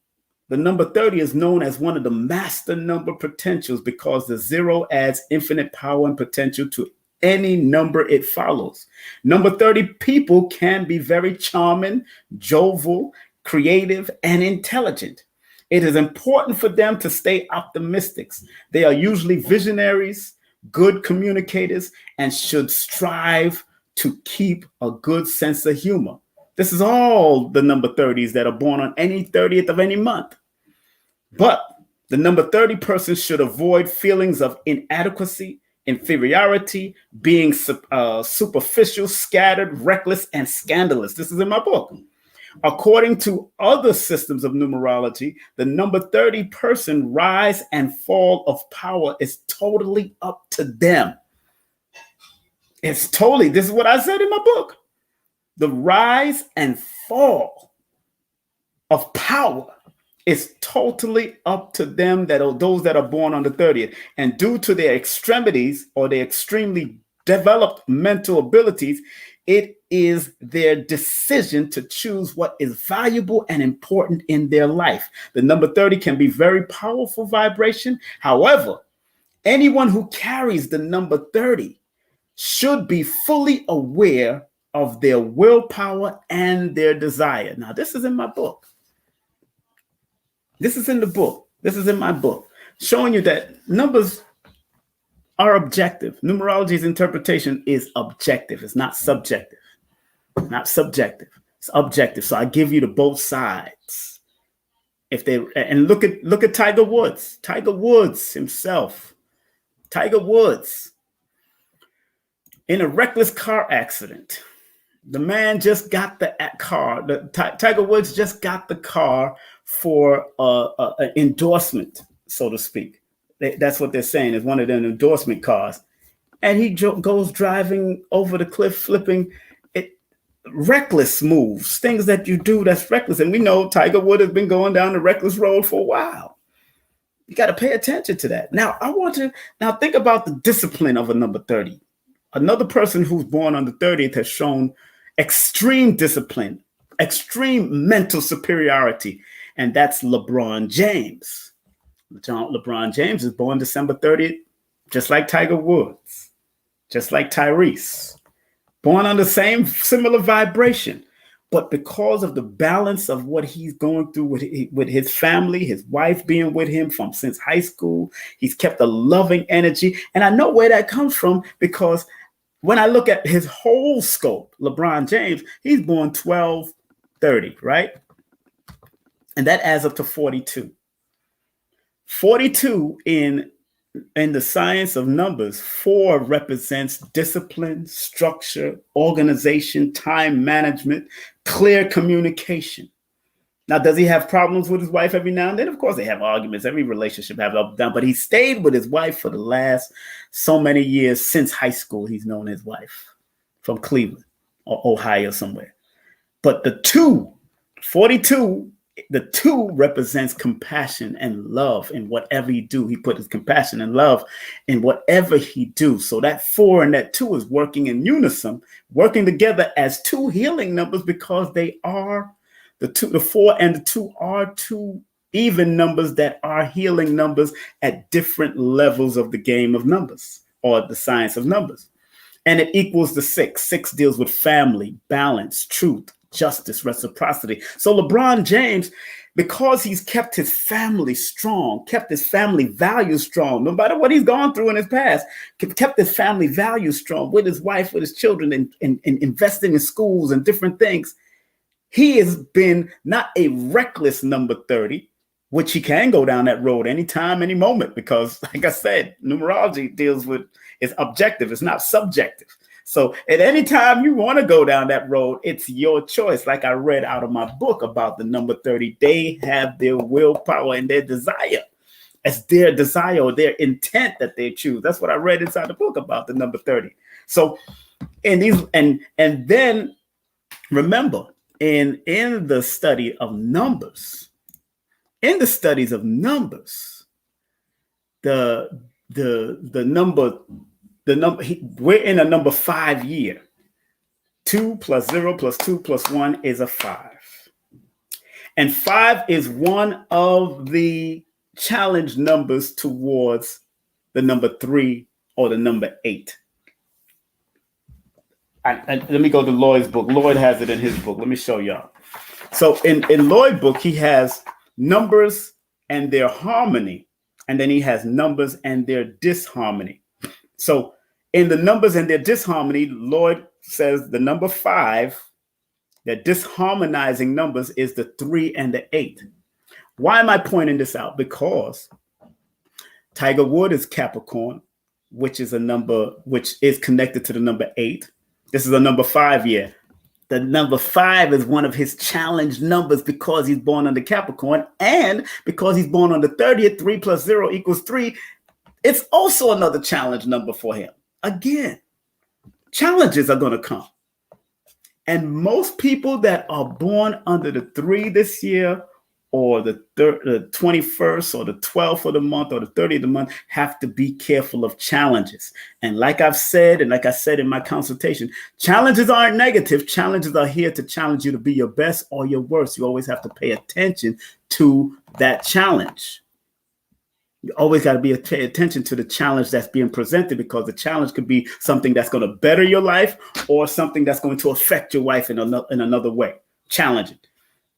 the number 30 is known as one of the master number potentials because the 0 adds infinite power and potential to any number it follows. Number 30 people can be very charming, jovial, creative, and intelligent. It is important for them to stay optimistic. They are usually visionaries, good communicators, and should strive to keep a good sense of humor. This is all the number 30s that are born on any 30th of any month. But the number 30 person should avoid feelings of inadequacy, inferiority, being superficial, scattered, reckless, and scandalous. This is in my book. According to other systems of numerology, the number 30 person rise and fall of power is totally up to them. It's totally, this is what I said in my book. The rise and fall of power is totally up to them, that are those that are born on the 30th. And due to their extremities or their extremely developed mental abilities, it is their decision to choose what is valuable and important in their life. The number 30 can be very powerful vibration. However, anyone who carries the number 30 should be fully aware of their willpower and their desire. Now, this is in my book. This is in the book. This is in my book, showing you that numbers are objective. Numerology's interpretation is objective. It's not subjective. Not subjective. It's objective. So I give you the both sides. And look at Tiger Woods. Tiger Woods himself. Tiger Woods, in a reckless car accident. The man just got the car. Tiger Woods just got the car for an endorsement, so to speak. That's what they're saying, is one of them endorsement cars. And he goes driving over the cliff, flipping it. Reckless moves, things that you do that's reckless. And we know Tiger Woods has been going down the reckless road for a while. You got to pay attention to that. Now, think about the discipline of a number 30. Another person who's born on the 30th has shown extreme discipline, extreme mental superiority, and that's LeBron James. LeBron James is born December 30th, just like Tiger Woods, just like Tyrese, born on the same similar vibration. But because of the balance of what he's going through with his family, his wife being with him since high school, he's kept a loving energy. And I know where that comes from, because when I look at his whole scope, LeBron James, he's born 12/30, right? And that adds up to 42. 42 in the science of numbers, 4 represents discipline, structure, organization, time management, clear communication. Now, does he have problems with his wife every now and then? Of course, they have arguments. Every relationship has up and down, but he stayed with his wife for the last so many years. Since high school, he's known his wife from Cleveland or Ohio somewhere. But the 42, the 2 represents compassion and love in whatever he do. He put his compassion and love in whatever he do. So that 4 and that 2 is working in unison, working together as 2 healing numbers, because they are the 4 and the 2 are 2 even numbers that are healing numbers at different levels of the game of numbers, or the science of numbers. And it equals the 6. 6 deals with family, balance, truth, justice, reciprocity. So LeBron James, because he's kept his family strong, kept his family values strong, no matter what he's gone through in his past, kept his family values strong with his wife, with his children, and investing in schools and different things. He has been not a reckless number 30, which he can go down that road anytime, any moment, because, like I said, numerology deals with, it's objective, it's not subjective. So at any time you want to go down that road, it's your choice. Like I read out of my book about the number 30, they have their willpower and their desire. It's their desire or their intent that they choose. That's what I read inside the book about the number 30. So and then remember, in the study of numbers, we're in a number 5 year. 2 plus 0 plus 2 plus 1 is a 5. And 5 is one of the challenge numbers towards the number 3 or the number 8. Let me go to Lloyd's book. Lloyd has it in his book. Let me show y'all. So in Lloyd's book, he has numbers and their harmony, and then he has numbers and their disharmony. So in the numbers and their disharmony, Lloyd says the number 5, the disharmonizing numbers, is the 3 and the 8. Why am I pointing this out? Because Tiger Woods is Capricorn, which is a number which is connected to the number 8. This is a number 5 year. The number 5 is one of his challenge numbers because he's born under Capricorn, and because he's born on the 30th, 3 plus 0 equals 3. It's also another challenge number for him. Again, challenges are going to come. And most people that are born under the 3 this year, or the 21st or the 12th of the month or the 30th of the month, have to be careful of challenges. And like I've said, and like I said in my consultation, challenges aren't negative. Challenges are here to challenge you to be your best or your worst. You always have to pay attention to that challenge. You always got to pay attention to the challenge that's being presented, because the challenge could be something that's going to better your life or something that's going to affect your life in another way. Challenging.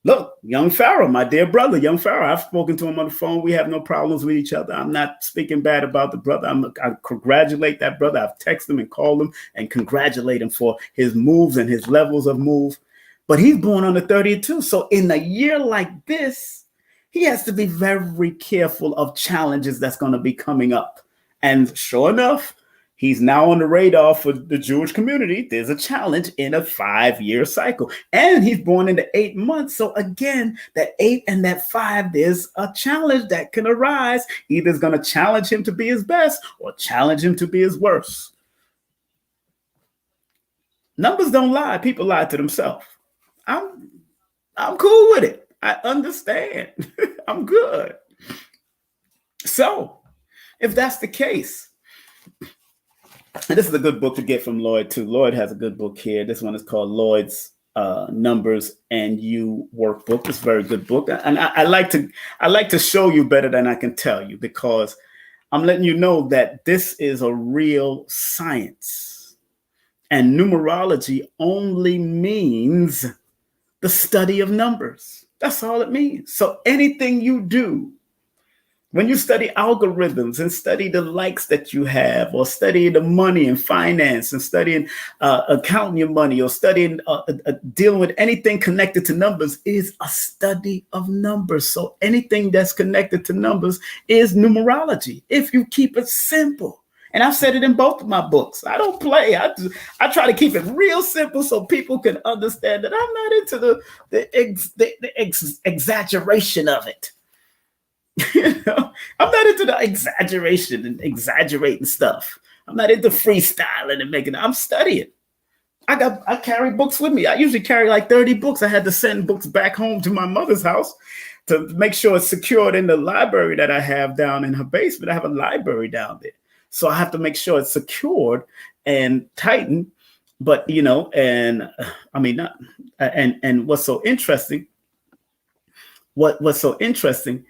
Look, young Pharaoh, my dear brother, young Pharaoh, I've spoken to him on the phone. We have no problems with each other. I'm not speaking bad about the brother. I congratulate that brother. I've texted him and called him and congratulate him for his moves and his levels of move. But he's born on the 30th too. So in a year like this, he has to be very careful of challenges that's going to be coming up. And sure enough, he's now on the radar for the Jewish community. There's a challenge in a 5-year cycle. And he's born in the 8 months. So again, that 8 and that 5, there's a challenge that can arise. Either it's going to challenge him to be his best or challenge him to be his worst. Numbers don't lie. People lie to themselves. I'm cool with it. I understand. I'm good. So if that's the case, and this is a good book to get from Lloyd too. Lloyd has a good book here. This one is called Lloyd's Numbers and You Workbook. It's a very good book. And I like to show you better than I can tell you, because I'm letting you know that this is a real science. And numerology only means the study of numbers. That's all it means. So anything you do, when you study algorithms and study the likes that you have, or study the money and finance and studying accounting your money, or studying dealing with anything connected to numbers, is a study of numbers. So anything that's connected to numbers is numerology, if you keep it simple. And I've said it in both of my books. I don't play. I try to keep it real simple so people can understand that I'm not into the exaggeration of it. You know, I'm not into the exaggeration and exaggerating stuff. I'm not into freestyling and making it. I'm studying. I carry books with me. I usually carry like 30 books. I had to send books back home to my mother's house to make sure it's secured in the library that I have down in her basement. I have a library down there. So I have to make sure it's secured and tightened. But, you know, and I mean, not, and what's so interesting, what's so interesting,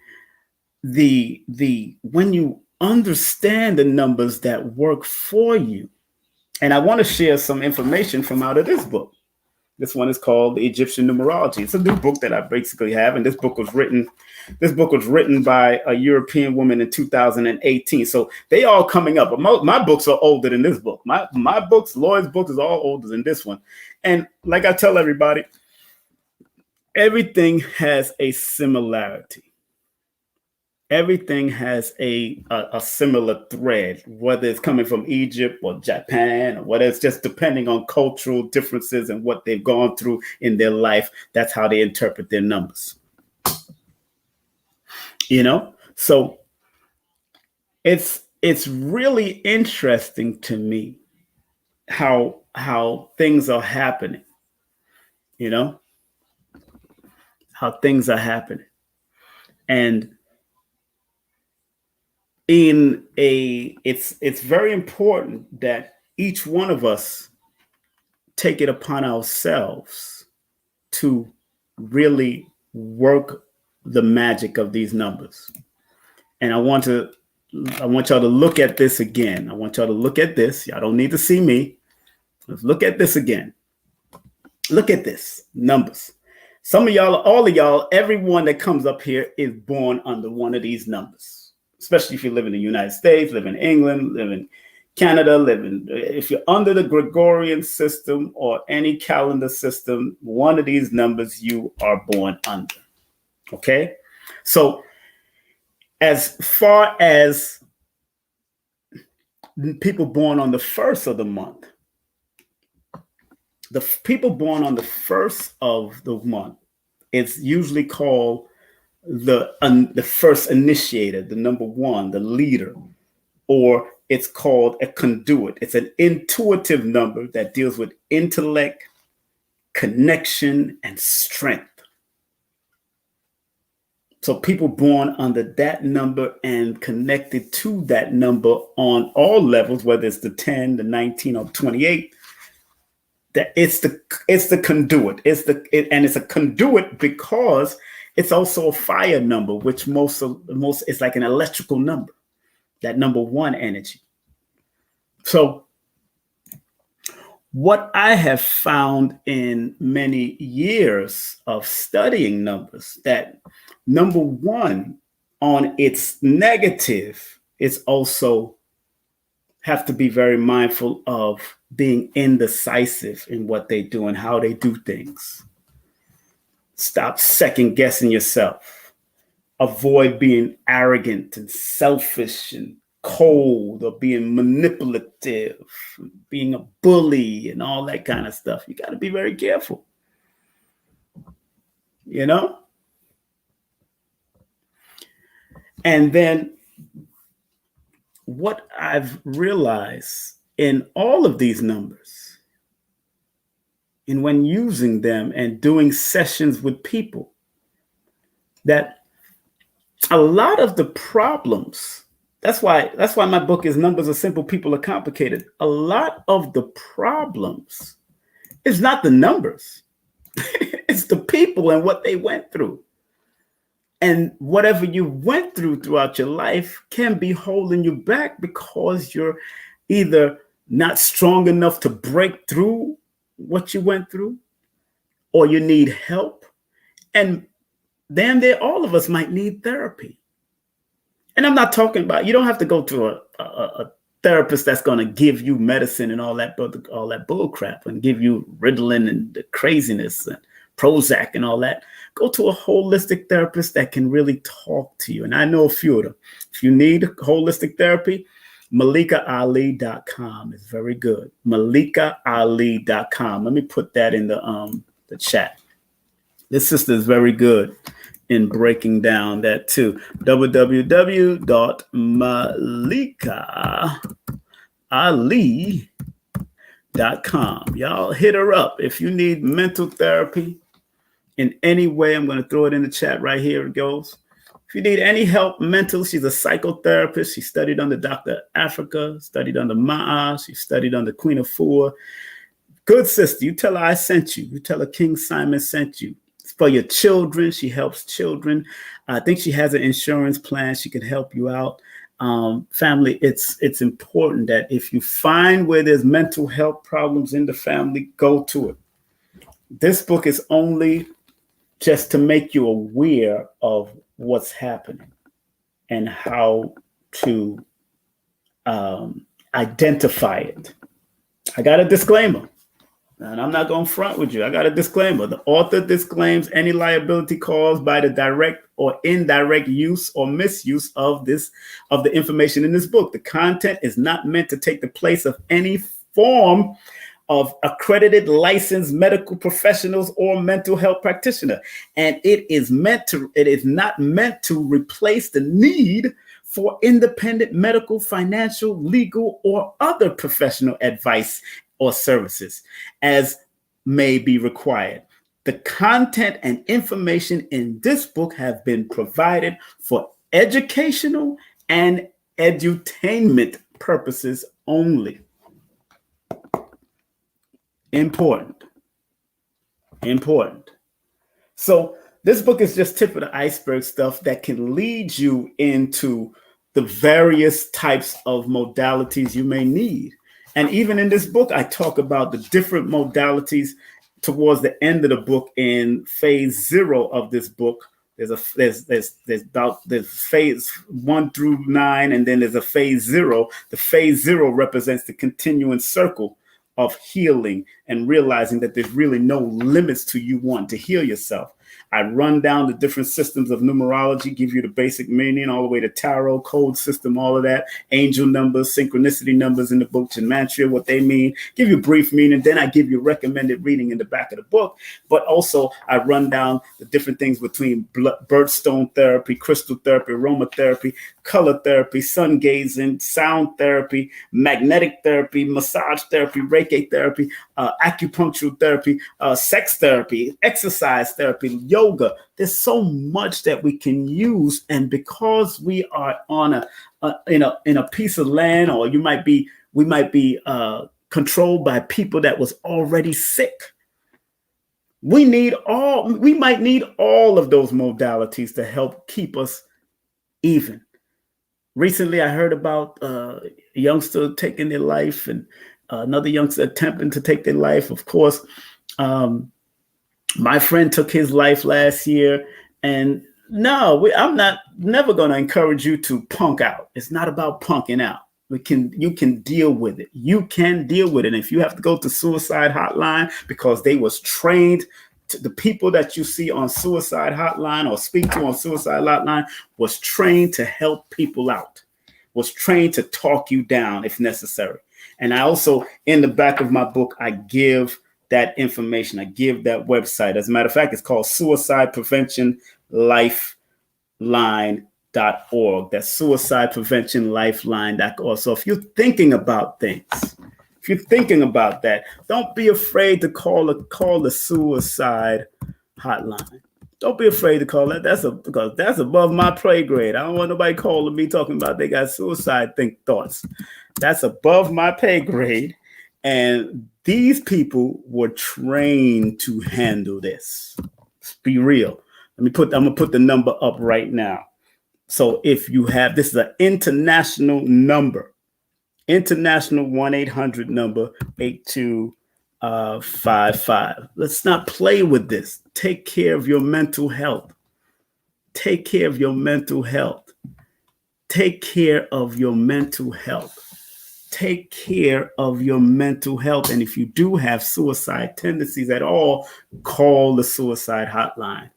when you understand the numbers that work for you. And I want to share some information from out of this book. This one is called The Egyptian Numerology. It's a new book that I basically have. And this book was written by a European woman in 2018. So they all coming up. But my books are older than this book. My books, Lloyd's book, is all older than this one. And like I tell everybody, everything has a similarity. Everything has a similar thread, whether it's coming from Egypt or Japan, or whether it's just depending on cultural differences and what they've gone through in their life. That's how they interpret their numbers. You know, so it's really interesting to me how things are happening. You know, how things are happening, and it's very important that each one of us take it upon ourselves to really work the magic of these numbers. And I want y'all to look at this again. I want y'all to look at this. Y'all don't need to see me. Let's look at this again. Look at this, numbers. Some of y'all, all of y'all, everyone that comes up here is born under one of these numbers. Especially if you live in the United States, live in England, live in Canada, if you're under the Gregorian system or any calendar system, one of these numbers you are born under. Okay? So as far as people born on the first of the month, the people born on the first of the month, it's usually called the first initiator, the number one, the leader, or it's called a conduit. It's an intuitive number that deals with intellect, connection, and strength. So people born under that number and connected to that number on all levels, whether it's the 10, the 19, or 28, that it's the conduit. And it's a conduit because it's also a fire number, which most it's like an electrical number, that number 1 energy. So what I have found in many years of studying numbers, that number 1 on its negative is also have to be very mindful of being indecisive in what they do and how they do things. Stop second guessing yourself. Avoid being arrogant and selfish and cold, or being manipulative, being a bully and all that kind of stuff. You got to be very careful. You know? And then what I've realized in all of these numbers, and when using them and doing sessions with people, that a lot of the problems, that's why my book is Numbers Are Simple, People Are Complicated. A lot of the problems is not the numbers. It's the people and what they went through. And whatever you went through throughout your life can be holding you back because you're either not strong enough to break through what you went through, or you need help. And damn near all of us might need therapy. And I'm not talking about, you don't have to go to a therapist that's going to give you medicine and all that bull crap and give you Ritalin and the craziness and Prozac and all that. Go to a holistic therapist that can really talk to you. And I know a few of them. If you need holistic therapy, MalikaAli.com is very good. MalikaAli.com. Let me put that in the chat. This sister is very good in breaking down that too. www.malikaali.com. Y'all hit her up if you need mental therapy in any way. I'm going to throw it in the chat right here. It goes. If you need any help mental, she's a psychotherapist. She studied under Dr. Africa, studied under Ma'a. She studied under Queen Afua. Good sister. You tell her I sent you. You tell her King Simon sent you. It's for your children. She helps children. I think she has an insurance plan. She can help you out. Family, it's important that if you find where there's mental health problems in the family, go to it. This book is only just to make you aware of what's happening and how to identify it. I got a disclaimer, and I'm not going to front with you. I got a disclaimer. The author disclaims any liability caused by the direct or indirect use or misuse of the information in this book. The content is not meant to take the place of any form of accredited licensed medical professionals or mental health practitioner. And it is not meant to replace the need for independent medical, financial, legal, or other professional advice or services as may be required. The content and information in this book have been provided for educational and edutainment purposes only. Important. So this book is just tip of the iceberg stuff that can lead you into the various types of modalities you may need. And even in this book, I talk about the different modalities towards the end of the book. In phase 0 of this book, there's phase 1 through 9, and then there's a phase 0. The phase 0 represents the continuing circle of healing and realizing that there's really no limits to you wanting to heal yourself. I run down the different systems of numerology, give you the basic meaning, all the way to tarot, code system, all of that, angel numbers, synchronicity numbers in the book, gematria, what they mean, give you brief meaning. Then I give you recommended reading in the back of the book. But also I run down the different things between birthstone therapy, crystal therapy, aromatherapy, color therapy, sun gazing, sound therapy, magnetic therapy, massage therapy, Reiki therapy, acupuncture therapy, sex therapy, exercise therapy, yoga. There's so much that we can use, and because we are on in a piece of land, or we might be controlled by people that was already sick. We might need all of those modalities to help keep us even. Recently, I heard about a youngster taking their life, and another youngster attempting to take their life. Of course, my friend took his life last year, and no, I'm never going to encourage you to punk out. It's not about punking out. You can deal with it. You can deal with it. And if you have to go to suicide hotline because they was trained, the people that you see on suicide hotline or speak to on suicide hotline was trained to help people out, was trained to talk you down if necessary. And I also, in the back of my book, I give that information. I give that website. As a matter of fact, it's called Suicide Prevention Lifeline.org. That's Suicide Prevention Lifeline.org. So if you're thinking about things, if you're thinking about that, don't be afraid to call the suicide hotline. Don't be afraid to call that. Because that's above my pay grade. I don't want nobody calling me talking about they got suicide thoughts. That's above my pay grade. And these people were trained to handle this. Let's be real. I'm gonna put the number up right now. So if you have, this is an international number, international 1-800 number, 8255. Let's not play with this. Take care of your mental health. Take care of your mental health. Take care of your mental health. Take care of your mental health. And if you do have suicide tendencies at all, call the suicide hotline.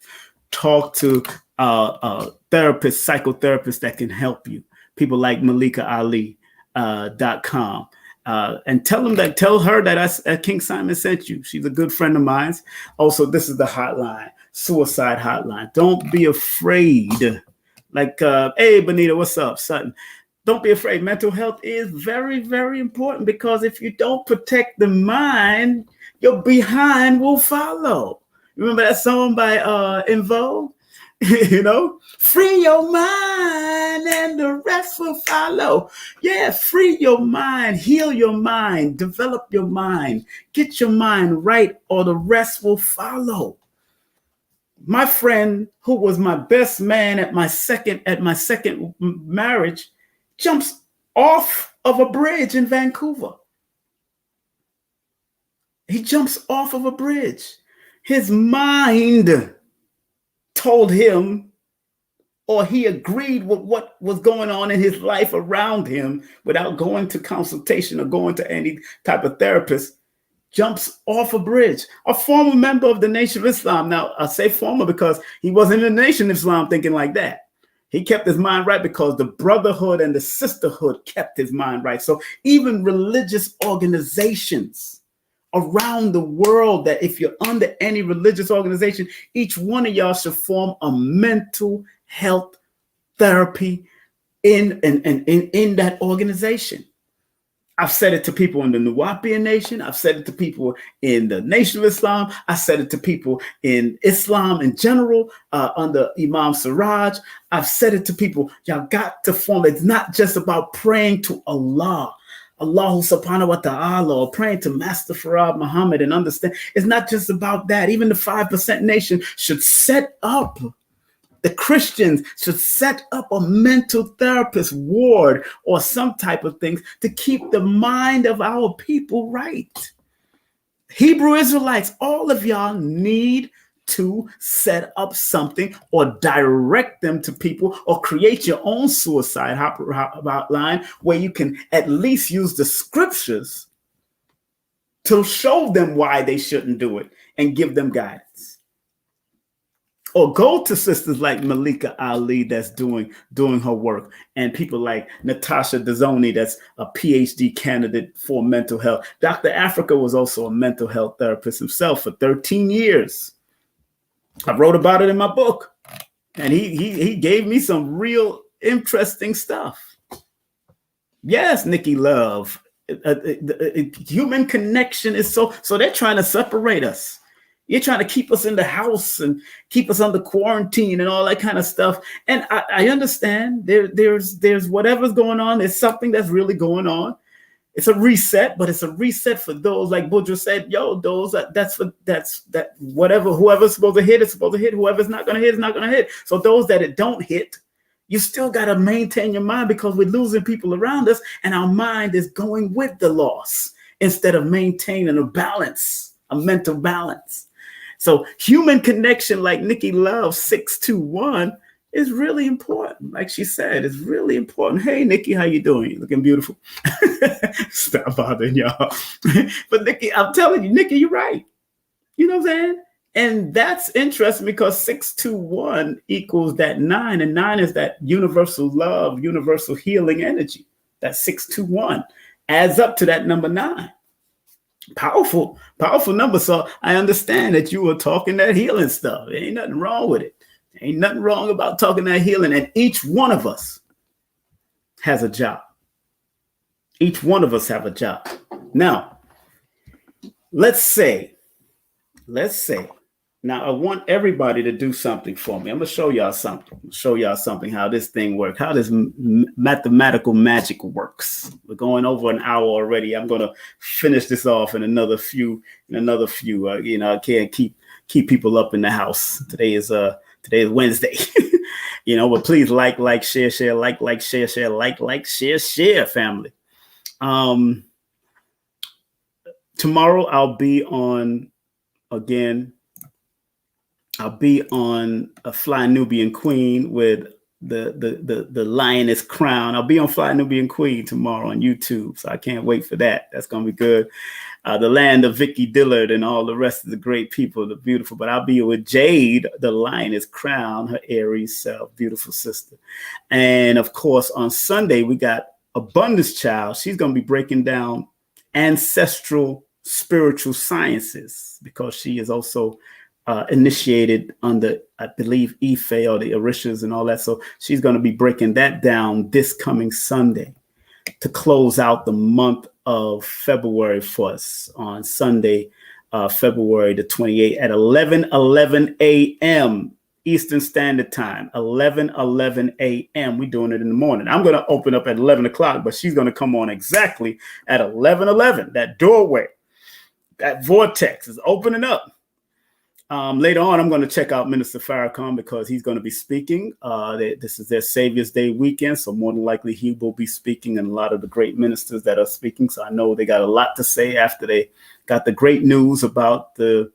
Talk to therapists, psychotherapists that can help you. People like MalikaAli.com. And tell her that King Simon sent you. She's a good friend of mine. Also, this is the hotline, suicide hotline. Don't be afraid. Like, hey, Benita, what's up, Sutton? Don't be afraid. Mental health is very, very important, because if you don't protect the mind, your behind will follow. Remember that song by En Vogue? Free your mind and the rest will follow. Yeah, free your mind, heal your mind, develop your mind, get your mind right, or the rest will follow. My friend, who was my best man at my second marriage, jumps off of a bridge in Vancouver. He jumps off of a bridge. His mind told him, or he agreed with what was going on in his life around him without going to consultation or going to any type of therapist, jumps off a bridge. A former member of the Nation of Islam. Now, I say former because he wasn't in the Nation of Islam thinking like that. He kept his mind right because the brotherhood and the sisterhood kept his mind right. So even religious organizations around the world, that if you're under any religious organization, each one of y'all should form a mental health therapy in that organization. I've said it to people in the Nuwapian Nation. I've said it to people in the Nation of Islam. I said it to people in Islam in general, under Imam Siraj. I've said it to people, y'all got to form. It's not just about praying to Allah subhanahu wa ta'ala, or praying to Master Farad Muhammad, and understand. It's not just about that. Even the 5% nation should set up, the Christians should set up a mental therapist ward or some type of things to keep the mind of our people right. Hebrew Israelites, all of y'all need to set up something or direct them to people, or create your own suicide hotline where you can at least use the scriptures to show them why they shouldn't do it and give them guidance. Or go to sisters like Malika Ali that's doing her work, and people like Natasha Dazzoni that's a PhD candidate for mental health. Dr. Africa was also a mental health therapist himself for 13 years. I wrote about it in my book, and he gave me some real interesting stuff. Yes, Nikki Love. Human connection is so they're trying to separate us. You're trying to keep us in the house and keep us under quarantine and all that kind of stuff. And I understand there's whatever's going on. There's something that's really going on. It's a reset, but it's a reset for those, like Boudreaux said, whoever's supposed to hit is supposed to hit. Whoever's not going to hit is not going to hit. So those that it don't hit, you still got to maintain your mind, because we're losing people around us and our mind is going with the loss instead of maintaining a balance, a mental balance. So human connection, like Nikki Love 621, is really important. Like she said, it's really important. Hey, Nikki, how you doing? You're looking beautiful. Stop bothering y'all. But Nikki, I'm telling you, Nikki, you're right. You know what I'm saying? And that's interesting because 621 equals that 9, and 9 is that universal love, universal healing energy. That 621 adds up to that number 9. Powerful number. So I understand that you were talking that healing stuff. There ain't nothing wrong with it. Ain't nothing wrong about talking that healing. And each one of us has a job. Each one of us have a job. Now, let's say, now I want everybody to do something for me. I'm going to show y'all something. How this thing works, how this mathematical magic works. We're going over an hour already. I'm going to finish this off in another few. I can't keep people up in the house. Today is Wednesday. But please like, share, share, family. Tomorrow I'll be on a Fly Nubian Queen with the lioness crown. I'll be on Fly Nubian Queen tomorrow on YouTube, so I can't wait for that. That's gonna be good. The land of Vicky Dillard and all the rest of the great people, the beautiful. But I'll be with Jade, the lioness crown, her Aries self, beautiful sister. And of course, on Sunday we got Abundance Child. She's gonna be breaking down ancestral spiritual sciences, because she is also initiated under, I believe, Ife or the Orishas and all that. So she's going to be breaking that down this coming Sunday to close out the month of February for us on Sunday, February the 28th at 11:11 a.m. Eastern Standard Time, 11:11 a.m. We're doing it in the morning. I'm going to open up at 11 o'clock, but she's going to come on exactly at 11:11. That doorway, that vortex is opening up. Later on, I'm going to check out Minister Farrakhan, because he's going to be speaking. This is their Savior's Day weekend, so more than likely he will be speaking, and a lot of the great ministers that are speaking. So I know they got a lot to say after they got the great news about the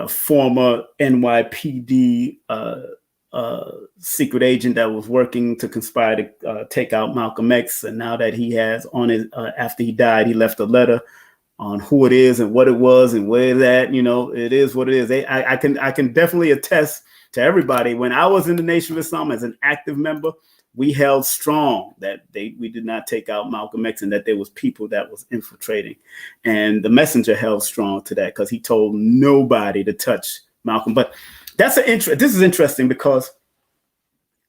former NYPD secret agent that was working to conspire to take out Malcolm X, and now that he has on his after he died, he left a letter on who it is and what it was and where that, it is what it is. I can definitely attest to everybody. When I was in the Nation of Islam as an active member, we held strong that we did not take out Malcolm X, and that there was people that was infiltrating. And the messenger held strong to that, because he told nobody to touch Malcolm. But this is interesting because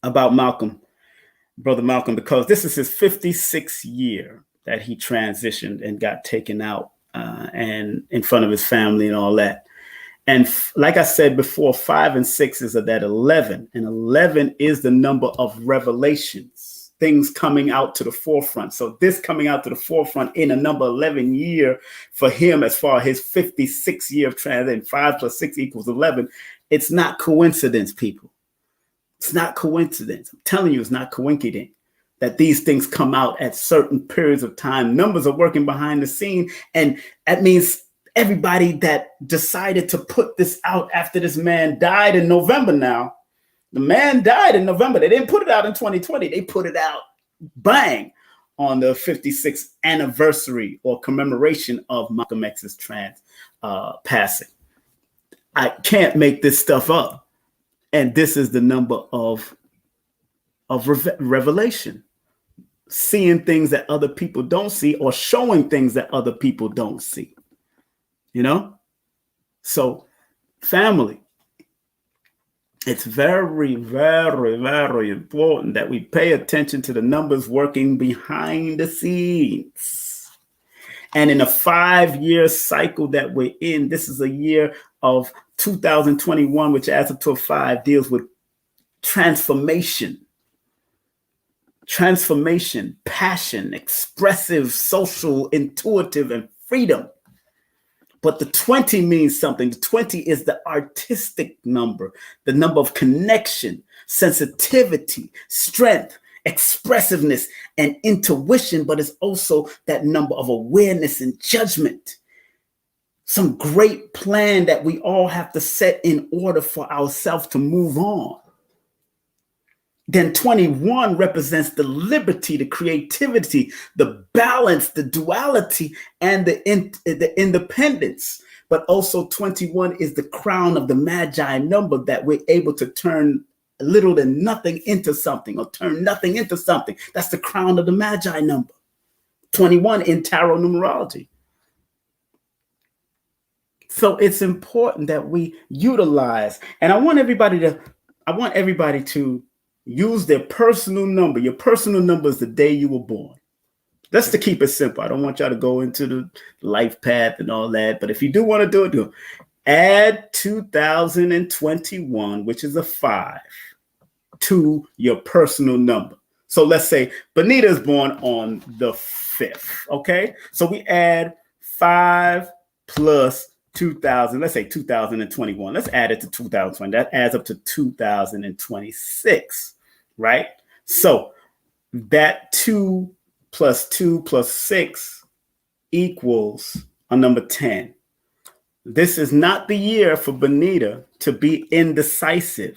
about Malcolm, Brother Malcolm, because this is his 56th year that he transitioned and got taken out and in front of his family and all that. And like I said before, 5 and 6 is that 11, and 11 is the number of revelations, things coming out to the forefront. So this coming out to the forefront in a number 11 year for him, as far as his 56 year of transition, 5 plus 6 equals 11. It's not coincidence, people. It's not coincidence. I'm telling you, it's not coincidence that these things come out at certain periods of time. Numbers are working behind the scene. And that means everybody that decided to put this out after this man died in November now, the man died in November. They didn't put it out in 2020. They put it out, bang, on the 56th anniversary or commemoration of Malcolm X's passing. I can't make this stuff up. And this is the number of revelation, seeing things that other people don't see or showing things that other people don't see. You know? So, family, it's very, very, very important that we pay attention to the numbers working behind the scenes. And in a 5-year cycle that we're in, this is a year of 2021, which adds up to a 5, deals with transformation, passion, expressive, social, intuitive, and freedom. But the 20 means something. The 20 is the artistic number, the number of connection, sensitivity, strength, expressiveness, and intuition, but it's also that number of awareness and judgment. Some great plan that we all have to set in order for ourselves to move on. Then 21 represents the liberty, the creativity, the balance, the duality, and the independence. But also 21 is the crown of the Magi number, that we're able to turn little to nothing into something, or turn nothing into something. That's the crown of the Magi number. 21 in tarot numerology. So it's important that we utilize, and I want everybody to use their personal number. Your personal number is the day you were born. That's to keep it simple. I don't want y'all to go into the life path and all that. But if you do want to do it, do it. Add 2021, which is a 5, to your personal number. So let's say Benita is born on the 5th. Okay. So we add 5 plus 2000, let's say 2021. Let's add it to 2020. That adds up to 2026, right? So that 2 plus 2 plus 6 equals a number 10. This is not the year for Benita to be indecisive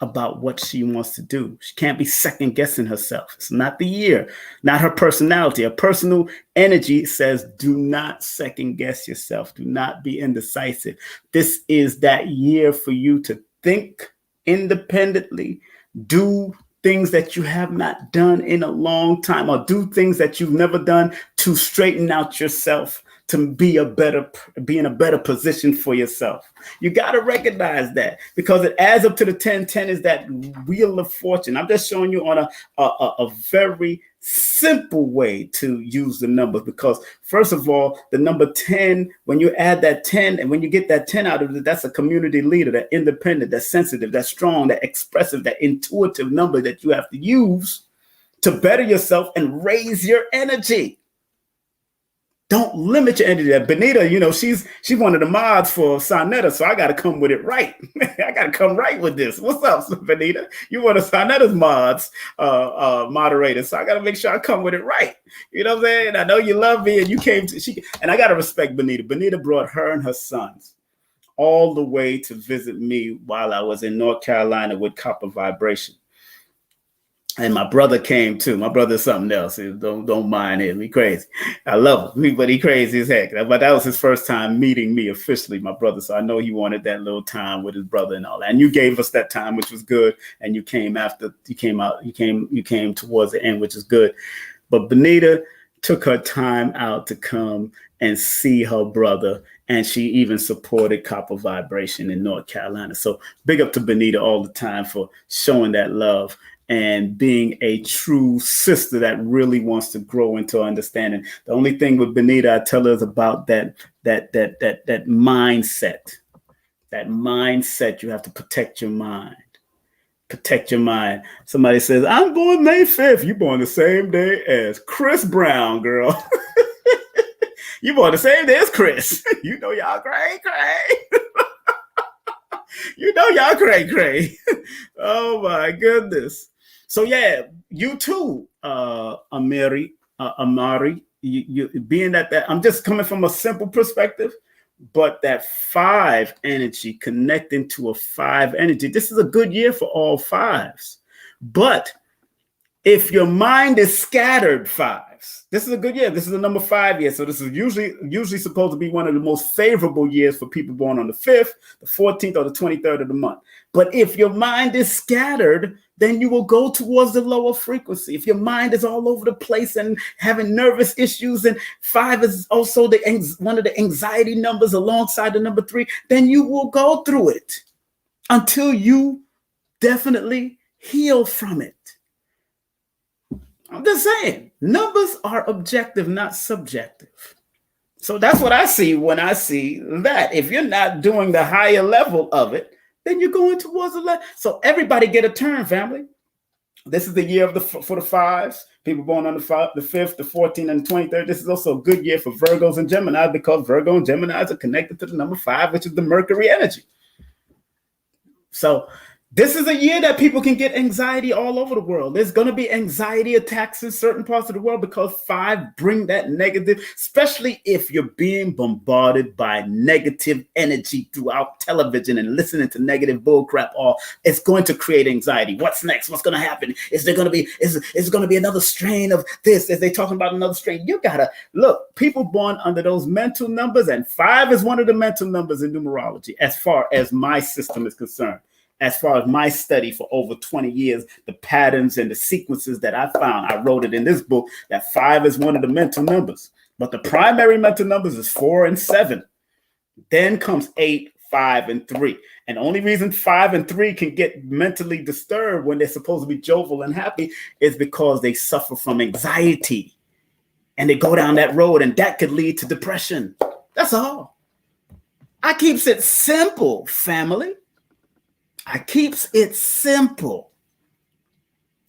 about what she wants to do. She can't be second guessing herself. It's not the year, not her personality. Her personal energy says, do not second guess yourself. Do not be indecisive. This is that year for you to think independently, do things that you have not done in a long time, or do things that you've never done to straighten out yourself, to be in a better position for yourself. You got to recognize that, because it adds up to the 10. 10 is that wheel of fortune. I'm just showing you on a very simple way to use the numbers, because first of all, the number 10, when you add that 10 and when you get that 10 out of it, that's a community leader, that independent, that sensitive, that strong, that expressive, that intuitive number that you have to use to better yourself and raise your energy. Don't limit your energy. Benita, she's one of the mods for Sonetta, so I got to come with it right. I got to come right with this. What's up, Benita? You one of Sonetta's mods, moderator, so I got to make sure I come with it right. You know what I'm saying? I know you love me, and you came to and I got to respect Benita. Benita brought her and her sons all the way to visit me while I was in North Carolina with Copper Vibration. And my brother came too. My brother's something else. Don't mind him. He crazy. I love him, but he crazy as heck. But that was his first time meeting me officially, my brother. So I know he wanted that little time with his brother and all that. And you gave us that time, which was good. And you came after. You came towards the end, which is good. But Benita took her time out to come and see her brother. And she even supported Copper Vibration in North Carolina. So big up to Benita all the time for showing that love and being a true sister that really wants to grow into understanding. The only thing with Benita, I tell her, is about that mindset. That mindset, you have to protect your mind. Protect your mind. Somebody says, I'm born May 5th. You born the same day as Chris Brown, girl. You born the same day as Chris. You know y'all cray. You know y'all cray. Oh my goodness. So yeah, you too, Amari. You being that I'm just coming from a simple perspective, but that 5 energy, connecting to a 5 energy. This is a good year for all 5s, but If your mind is scattered, fives. This is a good year. This is the number 5 year. So this is usually supposed to be one of the most favorable years for people born on the 5th, the 14th, or the 23rd of the month. But if your mind is scattered, then you will go towards the lower frequency. If your mind is all over the place and having nervous issues, and 5 is also one of the anxiety numbers alongside the number 3, then you will go through it until you definitely heal from it. I'm just saying, numbers are objective, not subjective. So that's what I see when I see that. If you're not doing the higher level of it, then you're going towards the left. So everybody get a turn, family. This is the year for the 5s. People born on the 5th, the 14th, and the 23rd. This is also a good year for Virgos and Gemini, because Virgo and Gemini are connected to the number 5, which is the Mercury energy. So this is a year that people can get anxiety all over the world. There's going to be anxiety attacks in certain parts of the world because 5 bring that negative, especially if you're being bombarded by negative energy throughout television and listening to negative bullcrap. Or it's going to create anxiety. What's next? What's going to happen? Is there going to be is going to be another strain of this? Is they talking about another strain? You gotta look. People born under those mental numbers, and 5 is one of the mental numbers in numerology, as far as my system is concerned. As far as my study for over 20 years, the patterns and the sequences that I found, I wrote it in this book, that 5 is one of the mental numbers. But the primary mental numbers is 4 and 7. Then comes 8, 5, and 3. And the only reason 5 and 3 can get mentally disturbed when they're supposed to be jovial and happy is because they suffer from anxiety. And they go down that road, and that could lead to depression. That's all. I keeps it simple, family. I keeps it simple.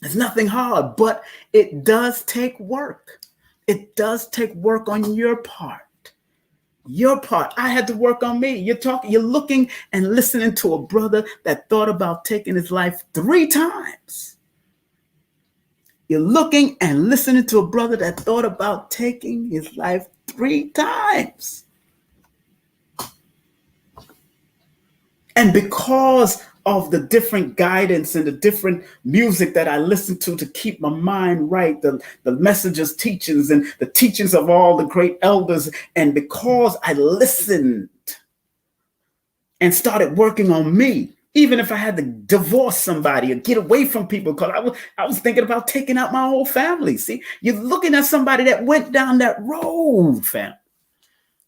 It's nothing hard, but it does take work. It does take work on your part. Your part. I had to work on me. You're looking and listening to a brother that thought about taking his life 3 times. You're looking and listening to a brother that thought about taking his life 3 times. And because of the different guidance and the different music that I listen to keep my mind right, the messengers' teachings and the teachings of all the great elders, and because I listened and started working on me, even if I had to divorce somebody or get away from people, because I was thinking about taking out my whole family. See, you're looking at somebody that went down that road, fam.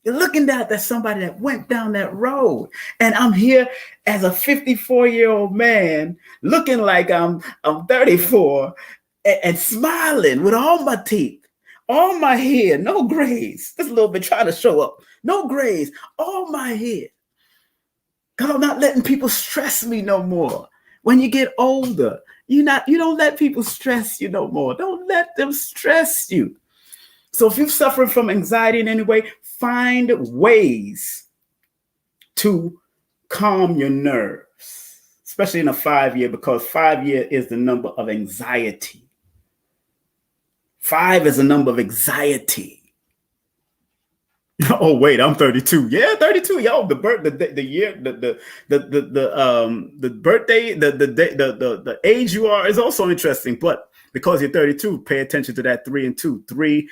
You're looking at somebody that went down that road. And I'm here as a 54-year-old man looking like I'm 34 and smiling with all my teeth, all my hair, no grays. Just a little bit trying to show up. No grays, all my hair. Because I'm not letting people stress me no more. When you get older, you don't let people stress you no more. Don't let them stress you. So if you're suffering from anxiety in any way, find ways to calm your nerves, especially in a 5 year, because 5 year is the number of anxiety. 5 is a number of anxiety. Oh wait, I'm 32. Yeah, 32. Yo, the birthday, the age you are is also interesting. But because you're 32, pay attention to that 3 and 2. 3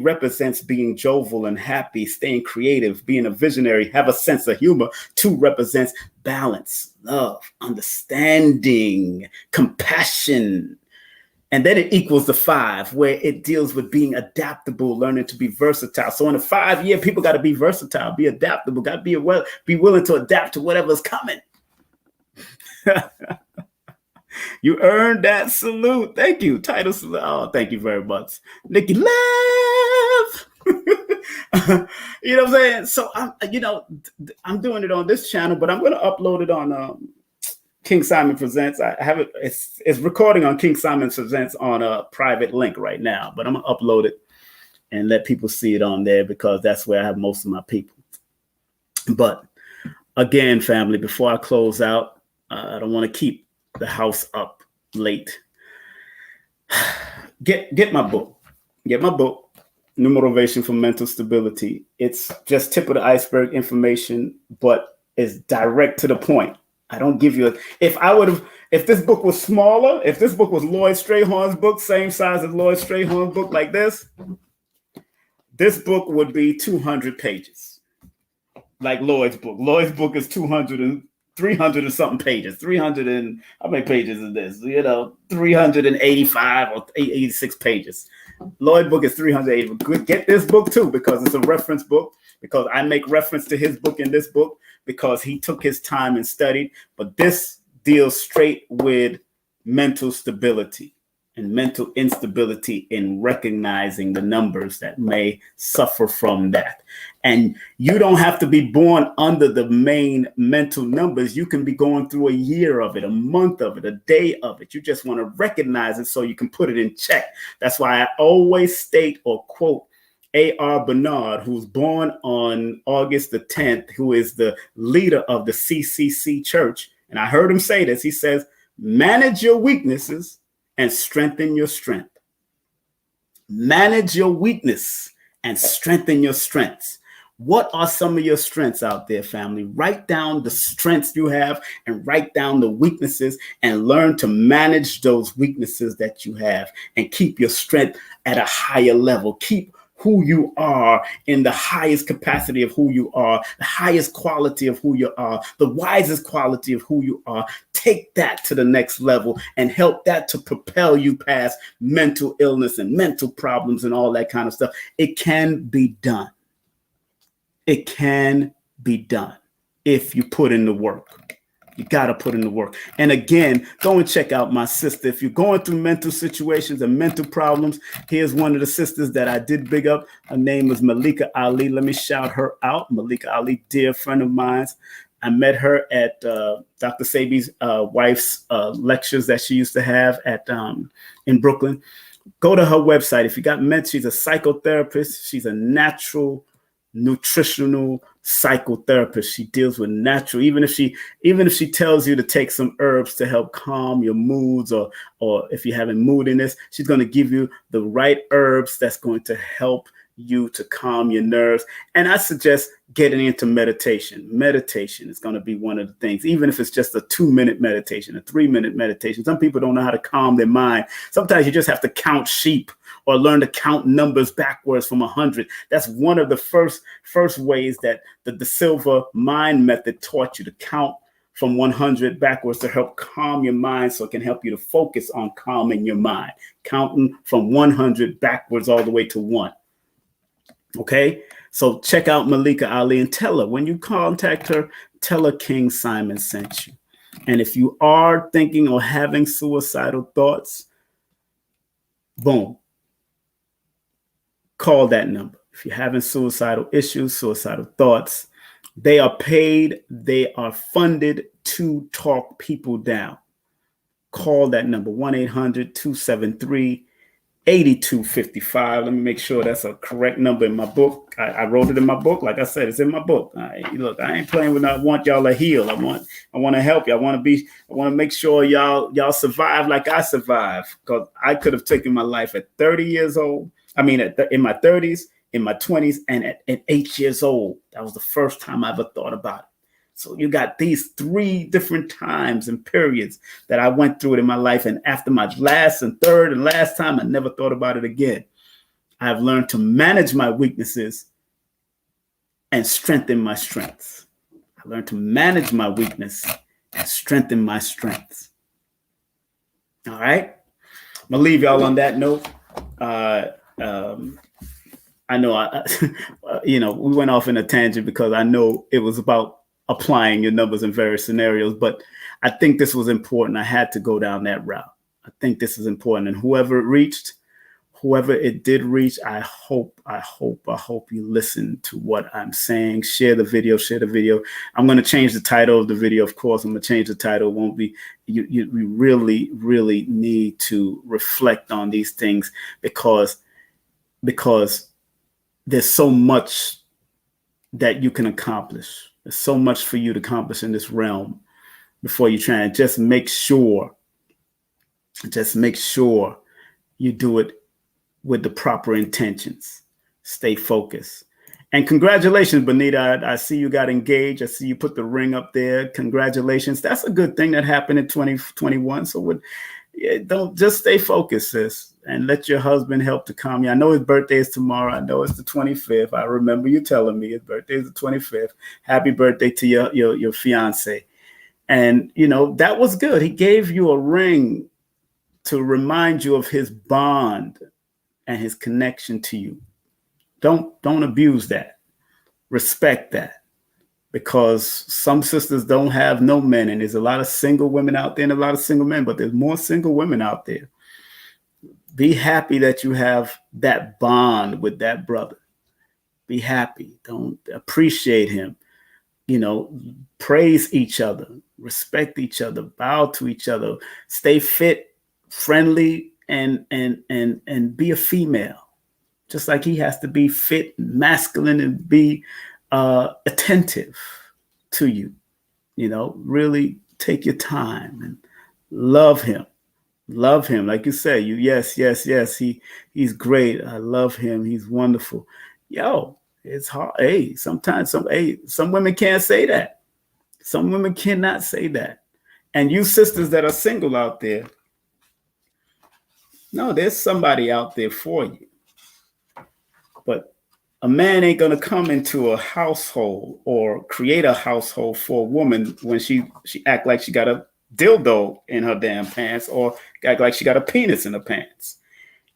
represents being jovial and happy, staying creative, being a visionary, have a sense of humor. 2 represents balance, love, understanding, compassion. And then it equals the 5, where it deals with being adaptable, learning to be versatile. So in a 5 year, people got to be versatile, be adaptable, got to be willing to adapt to whatever's coming. You earned that salute. Thank you. Title salute. Oh, thank you very much. Nikki Love. You know what I'm saying? So I'm doing it on this channel, but I'm going to upload it on King Simon Presents. I have it. It's recording on King Simon Presents on a private link right now, but I'm going to upload it and let people see it on there because that's where I have most of my people. But again, family, before I close out, I don't want to keep the house up late. Get my book. Get my book, Numerovation for Mental Stability. It's just tip of the iceberg information, but it's direct to the point. I don't give you if this book was smaller, if this book was Lloyd Strayhorn's book, same size as Lloyd Strayhorn's book like this book would be 200 pages. Like Lloyd's book. Lloyd's book is 300 and something pages. 300 and how many pages is this? 385 or 86 pages. Lloyd's book is 380. Get this book too, because it's a reference book, because I make reference to his book in this book, because he took his time and studied. But this deals straight with mental stability and mental instability in recognizing the numbers that may suffer from that. And you don't have to be born under the main mental numbers. You can be going through a year of it, a month of it, a day of it. You just want to recognize it so you can put it in check. That's why I always state or quote A.R. Bernard, who was born on August the 10th, who is the leader of the CCC Church. And I heard him say this. He says, manage your weaknesses and strengthen your strength. Manage your weakness and strengthen your strengths. What are some of your strengths out there, family? Write down the strengths you have and write down the weaknesses and learn to manage those weaknesses that you have and keep your strength at a higher level. Keep who you are in the highest capacity of who you are, the highest quality of who you are, the wisest quality of who you are. Take that to the next level and help that to propel you past mental illness and mental problems and all that kind of stuff. It can be done. It can be done if you put in the work. You got to put in the work. And again, go and check out my sister. If you're going through mental situations and mental problems, here's one of the sisters that I did big up. Her name is Malika Ali. Let me shout her out. Malika Ali, dear friend of mine. I met her at Dr. Sabi's wife's lectures that she used to have at in Brooklyn. Go to her website. If you got mental, she's a psychotherapist. She's a natural nutritional psychotherapist. She deals with natural, even if she tells you to take some herbs to help calm your moods, or if you're having moodiness, she's going to give you the right herbs that's going to help you to calm your nerves. And I suggest getting into meditation. Meditation is going to be one of the things, even if it's just a 2-minute meditation, a 3-minute meditation. Some people don't know how to calm their mind. Sometimes you just have to count sheep or learn to count numbers backwards from 100. That's one of the first ways that the De Silva mind method taught you to count from 100 backwards to help calm your mind, so it can help you to focus on calming your mind, counting from 100 backwards all the way to 1. Okay, so check out Malika Ali and tell her, when you contact her, tell her King Simon sent you. And if you are thinking or having suicidal thoughts, boom, call that number. If you're having suicidal issues, suicidal thoughts, they are paid, they are funded to talk people down. Call that number, 1-800-273-8255. Let me make sure that's a correct number in my book. I wrote it in my book. Like I said, it's in my book. Look, I ain't playing with. I want y'all to heal. I want to help you. I want to make sure y'all survive like I survived, because I could have taken my life at 30 years old. I mean, in my 30s, in my 20s, and at 8 years old. That was the first time I ever thought about it. So you got these 3 different times and periods that I went through it in my life. And after my last and third and last time, I never thought about it again. I've learned to manage my weaknesses and strengthen my strengths. I learned to manage my weakness and strengthen my strengths. All right. I'm going to leave y'all on that note. I know, we went off in a tangent because I know it was about applying your numbers in various scenarios, but I think this was important. I had to go down that route. I think this is important. And whoever it did reach, I hope you listen to what I'm saying. Share the video. I'm going to change the title of the video. Of course, I'm going to change the title. It won't be, you really, really need to reflect on these things, because there's so much that you can accomplish. There's so much for you to accomplish in this realm before you try. And just make sure you do it with the proper intentions. Stay focused. And congratulations, Bonita. I see you got engaged. I see you put the ring up there. Congratulations. That's a good thing that happened in 2021. So don't just stay focused, sis, and let your husband help to calm you. I know his birthday is tomorrow. I know it's the 25th. I remember you telling me his birthday is the 25th. Happy birthday to your fiance. And, that was good. He gave you a ring to remind you of his bond and his connection to you. Don't abuse that. Respect that, because some sisters don't have no men, and there's a lot of single women out there and a lot of single men, but there's more single women out there. Be happy that you have that bond with that brother. Be happy. Don't appreciate him. Praise each other, respect each other, bow to each other, stay fit, friendly, and be a female. Just like he has to be fit, masculine, and be attentive to you. Really take your time and love him. Love him. Like you say, yes. He's great. I love him. He's wonderful. It's hard. Hey, sometimes some women can't say that. Some women cannot say that. And you sisters that are single out there, no, there's somebody out there for you. But a man ain't going to come into a household or create a household for a woman when she act like she got a dildo in her damn pants or act like she got a penis in her pants.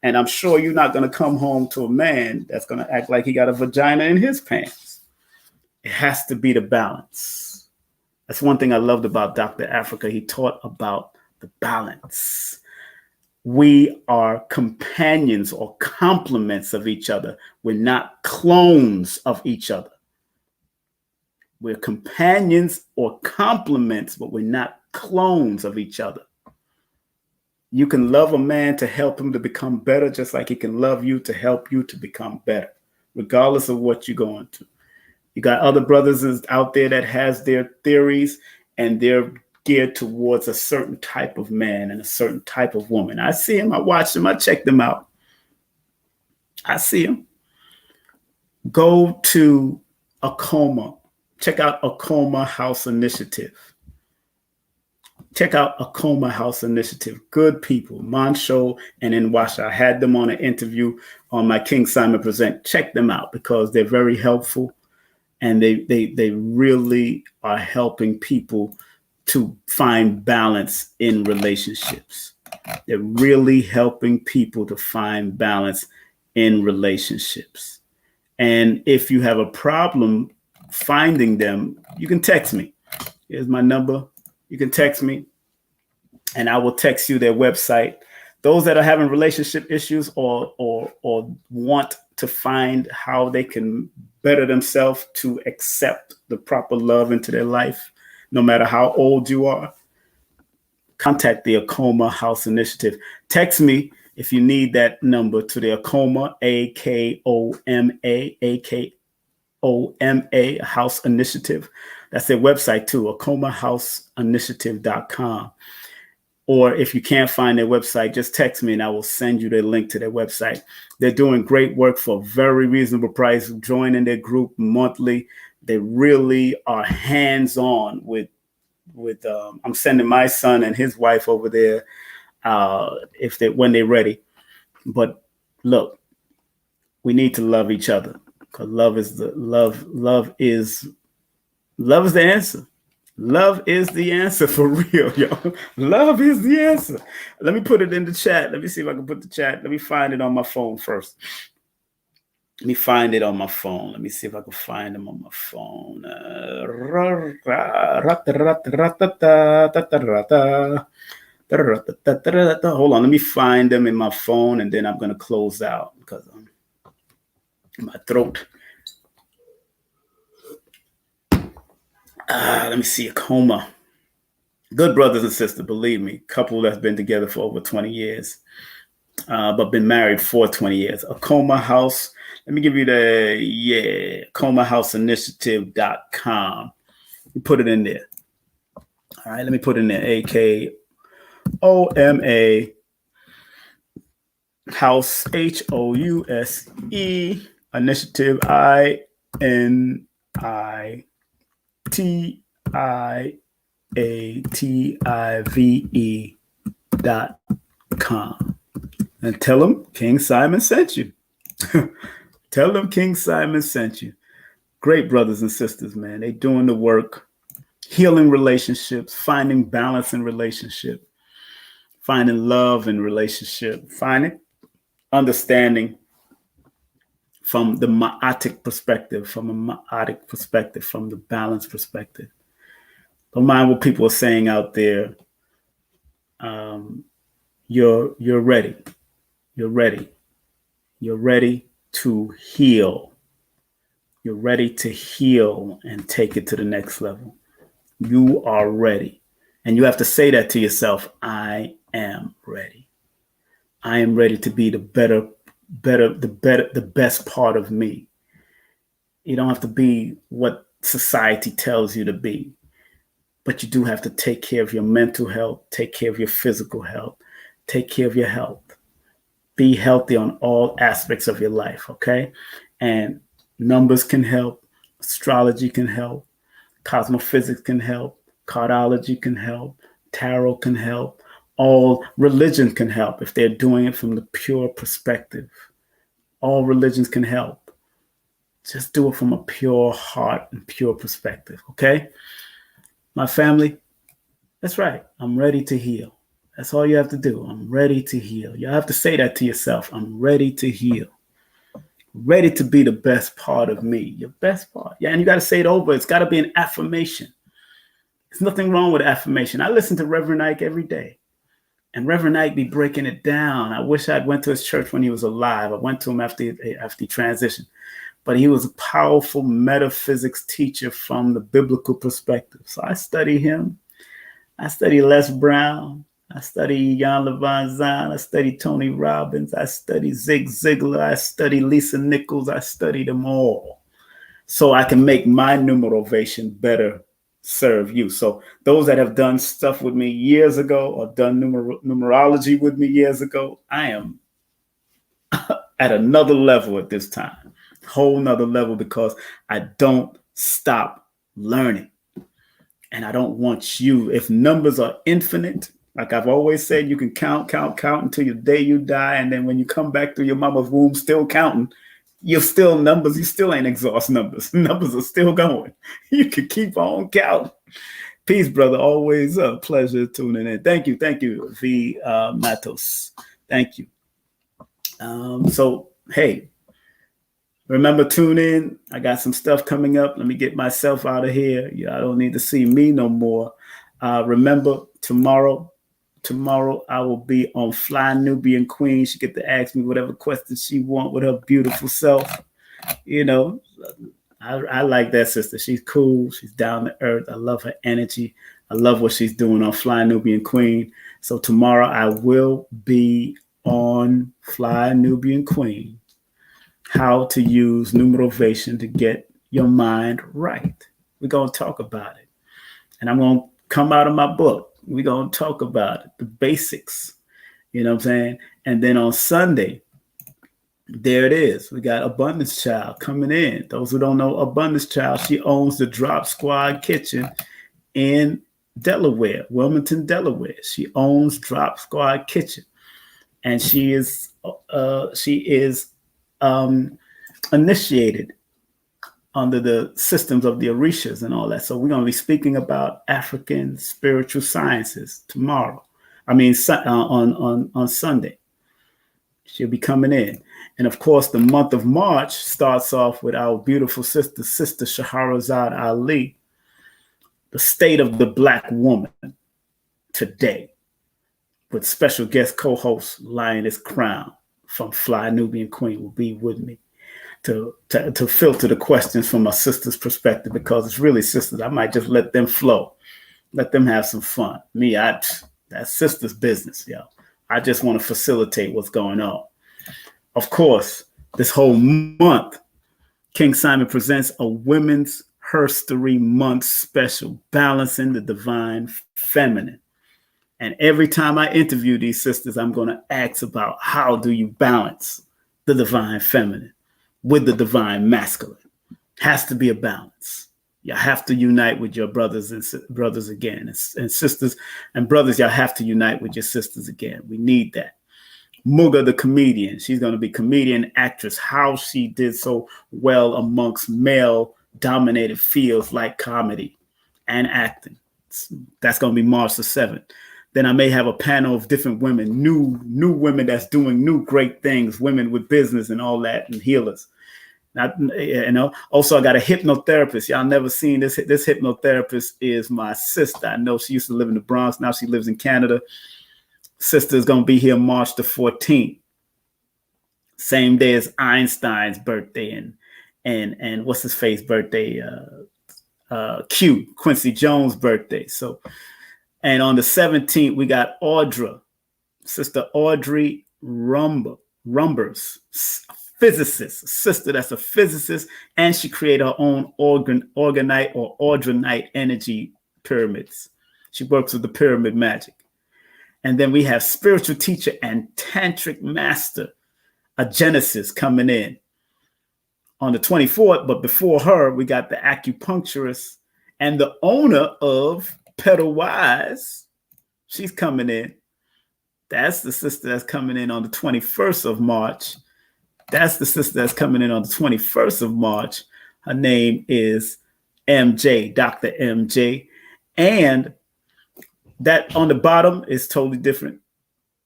And I'm sure you're not going to come home to a man that's going to act like he got a vagina in his pants. It has to be the balance. That's one thing I loved about Dr. Africa. He taught about the balance. We are companions or complements of each other. We're not clones of each other. We're companions or complements, but we're not clones of each other. You can love a man to help him to become better, just like he can love you to help you to become better, regardless of what you're going through. You got other brothers out there that has their theories, and they're geared towards a certain type of man and a certain type of woman. I see him, I watch them, I check them out. I see him. Go to Acoma. Check out Acoma House Initiative. Check out Acoma House Initiative. Good people, Moncho and Nwasha. I had them on an interview on my King Simon Present. Check them out because they're very helpful, and they really are helping people to find balance in relationships. They're really helping people to find balance in relationships. And if you have a problem finding them, you can text me. Here's my number. You can text me and I will text you their website. Those that are having relationship issues or want to find how they can better themselves to accept the proper love into their life, no matter how old you are, contact the Acoma House Initiative. Text me if you need that number to the Acoma, AKOMA House Initiative. That's their website too, AcomaHouseInitiative.com. Or if you can't find their website, just text me and I will send you the link to their website. They're doing great work for a very reasonable price. Join in their group monthly. They really are hands-on with I'm sending my son and his wife over there when they're ready. But look, we need to love each other because love is the answer. Love is the answer for real, yo. Love is the answer. Let me put it in the chat. Let me see if I can put the chat. Let me find it on my phone first. Let me find it on my phone. Let me see if I can find them on my phone. Hold on. Let me find them in my phone, and then I'm going to close out because my throat. Let me see. Acoma. Good brothers and sisters, believe me. Couple that's been together for over 20 years, but been married for 20 years. Acoma House. Let me give you AcomaHouseInitiative.com. You put it in there. All right, let me put it in there. AKOMA House, HOUSE Initiative, NITIATIVE.com. And tell them King Simon sent you. Tell them King Simon sent you. Great brothers and sisters, man. They doing the work, healing relationships, finding balance in relationship, finding love in relationship, finding understanding from the ma'atic perspective, from a ma'atic perspective, from the balance perspective. Don't mind what people are saying out there. You're ready. You're ready. You're ready to heal. You're ready to heal and take it to the next level. You are ready. And you have to say that to yourself. I am ready. I am ready to be the best part of me. You don't have to be what society tells you to be, but you do have to take care of your mental health, take care of your physical health, take care of your health. Be healthy on all aspects of your life, okay? And numbers can help, astrology can help, cosmophysics can help, cardiology can help, tarot can help, all religion can help if they're doing it from the pure perspective. All religions can help. Just do it from a pure heart and pure perspective, okay? My family, that's right. I'm ready to heal. That's all you have to do. I'm ready to heal. You have to say that to yourself. I'm ready to heal. Ready to be the best part of me, your best part. Yeah, and you got to say it over. It's got to be an affirmation. There's nothing wrong with affirmation. I listen to Reverend Ike every day. And Reverend Ike be breaking it down. I wish I'd went to his church when he was alive. I went to him after he transitioned. But he was a powerful metaphysics teacher from the biblical perspective. So I study him. I study Les Brown. I study Jan Levon Zahn. I study Tony Robbins. I study Zig Ziglar. I study Lisa Nichols. I study them all so I can make my numerovation better serve you. So those that have done stuff with me years ago or done numerology with me years ago, I am at another level at this time, whole nother level, because I don't stop learning. And I don't want you, if numbers are infinite, like I've always said, you can count until the day you die. And then when you come back through your mama's womb, still counting, you're still numbers. You still ain't exhaust numbers. Numbers are still going. You can keep on counting. Peace, brother. Always a pleasure tuning in. Thank you. V. Matos. Thank you. So, hey, remember, tune in. I got some stuff coming up. Let me get myself out of here. I don't need to see me no more. Remember, tomorrow I will be on Fly Nubian Queen. She get to ask me whatever questions she want with her beautiful self. You know, I like that sister. She's cool. She's down to earth. I love her energy. I love what she's doing on Fly Nubian Queen. So tomorrow I will be on Fly Nubian Queen. How to use Numerovation to get your mind right. We're going to talk about it. And I'm going to come out of my book. We're going to talk about it, the basics. You know what I'm saying? And then on Sunday, there it is. We got Abundance Child coming in. Those who don't know Abundance Child, she owns the Drop Squad Kitchen in Delaware, Wilmington, Delaware. She owns Drop Squad Kitchen. And she is initiated under the systems of the Orishas and all that. So we're going to be speaking about African spiritual sciences tomorrow. On Sunday. She'll be coming in. And of course, the month of March starts off with our beautiful sister Shahrazad Ali, the state of the Black woman today, with special guest co-host Lioness Crown from Fly Nubian Queen will be with me to filter the questions from my sister's perspective, because it's really sisters. I might just let them flow, let them have some fun. Me, that's sister's business, yo. I just want to facilitate what's going on. Of course, this whole month, King Simon presents a Women's Herstory Month special, balancing the divine feminine. And every time I interview these sisters, I'm going to ask about how do you balance the divine feminine with the divine masculine. Has to be a balance. You have to unite with your brothers again, and sisters and brothers. Y'all have to unite with your sisters again. We need that. Muga, the comedian, she's going to be comedian, actress. How she did so well amongst male-dominated fields like comedy and acting. That's going to be March the 7th. Then I may have a panel of different women, new women that's doing new great things, women with business and all that, and healers. Also, I got a hypnotherapist. Y'all never seen this. This hypnotherapist is my sister. I know she used to live in the Bronx. Now she lives in Canada. Sister is going to be here March the 14th. Same day as Einstein's birthday and what's his face birthday? Quincy Jones' birthday. So, and on the 17th, we got Sister Audrey Rumbers, physicist, sister that's a physicist, and she created her own orgonite or ordinite energy pyramids. She works with the pyramid magic. And then we have spiritual teacher and tantric master, a Genesis, coming in on the 24th. But before her, we got the acupuncturist and the owner of Pedal Wise. She's coming in. That's the sister that's coming in on the 21st of March. That's the sister that's coming in on the 21st of March. Her name is MJ, Dr. MJ. And that on the bottom is totally different.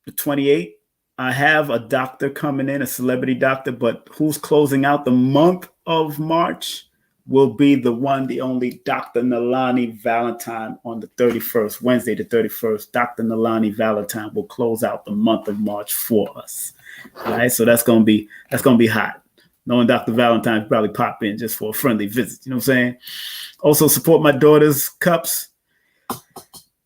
The 28th, I have a doctor coming in, a celebrity doctor, but who's closing out the month of March will be the one, the only Dr. Nalani Valentine on the 31st, Wednesday the 31st. Dr. Nalani Valentine will close out the month of March for us. All right, so that's gonna be hot. Knowing Dr. Valentine probably pop in just for a friendly visit. You know what I'm saying? Also support my daughter's cups.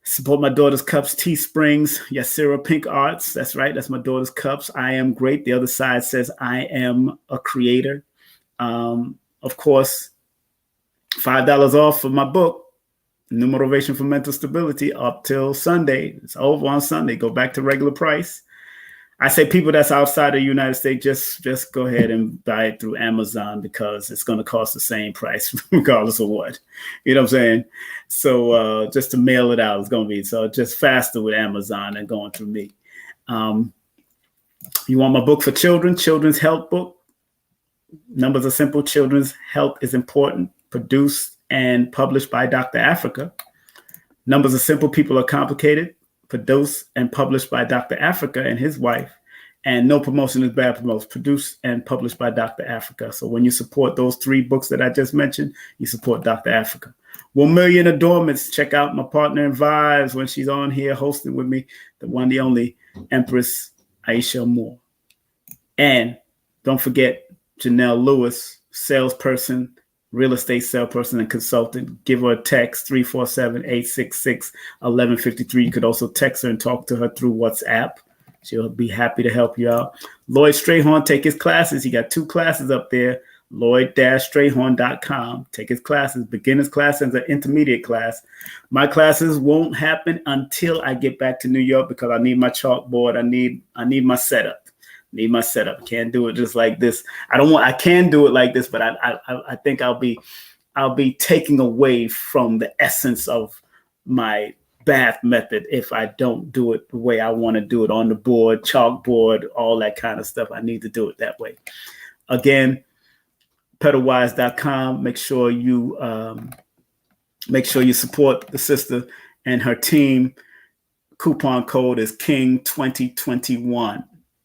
Support my daughter's cups, Teesprings, Yasira Pink Arts. That's right. That's my daughter's cups. I am great. The other side says I am a creator. Of course, $5 off for my book, Numerovation for Mental Stability, up till Sunday. It's over on Sunday. Go back to regular price. I say people that's outside the United States, just go ahead and buy it through Amazon because it's going to cost the same price regardless of what. You know what I'm saying? So just to mail it out, it's going to be so just faster with Amazon than going through me. You want my book for children, children's health book? Numbers are simple. Children's health is important. Produced and published by Dr. Africa. Numbers are simple. People are complicated. Produced and published by Dr. Africa and his wife. And no promotion is bad promotion. Produced and published by Dr. Africa. So when you support those 3 books that I just mentioned, you support Dr. Africa. 1 million adornments. Check out my partner in Vibes when she's on here hosting with me, the one, the only Empress Aisha Moore. And don't forget Janelle Lewis, salesperson, real estate salesperson and consultant. Give her a text, 347-866-1153. You could also text her and talk to her through WhatsApp. She'll be happy to help you out. Lloyd Strayhorn, take his classes. He got 2 classes up there, lloyd-strayhorn.com. Take his classes, beginner's class and an intermediate class. My classes won't happen until I get back to New York because I need my chalkboard. I need my setup. Can't do it just like this. I can do it like this, but I think I'll be taking away from the essence of my bath method if I don't do it the way I want to do it on the board, chalkboard, all that kind of stuff. I need to do it that way. Again, pedalwise.com. Make sure you support the sister and her team. Coupon code is King2021.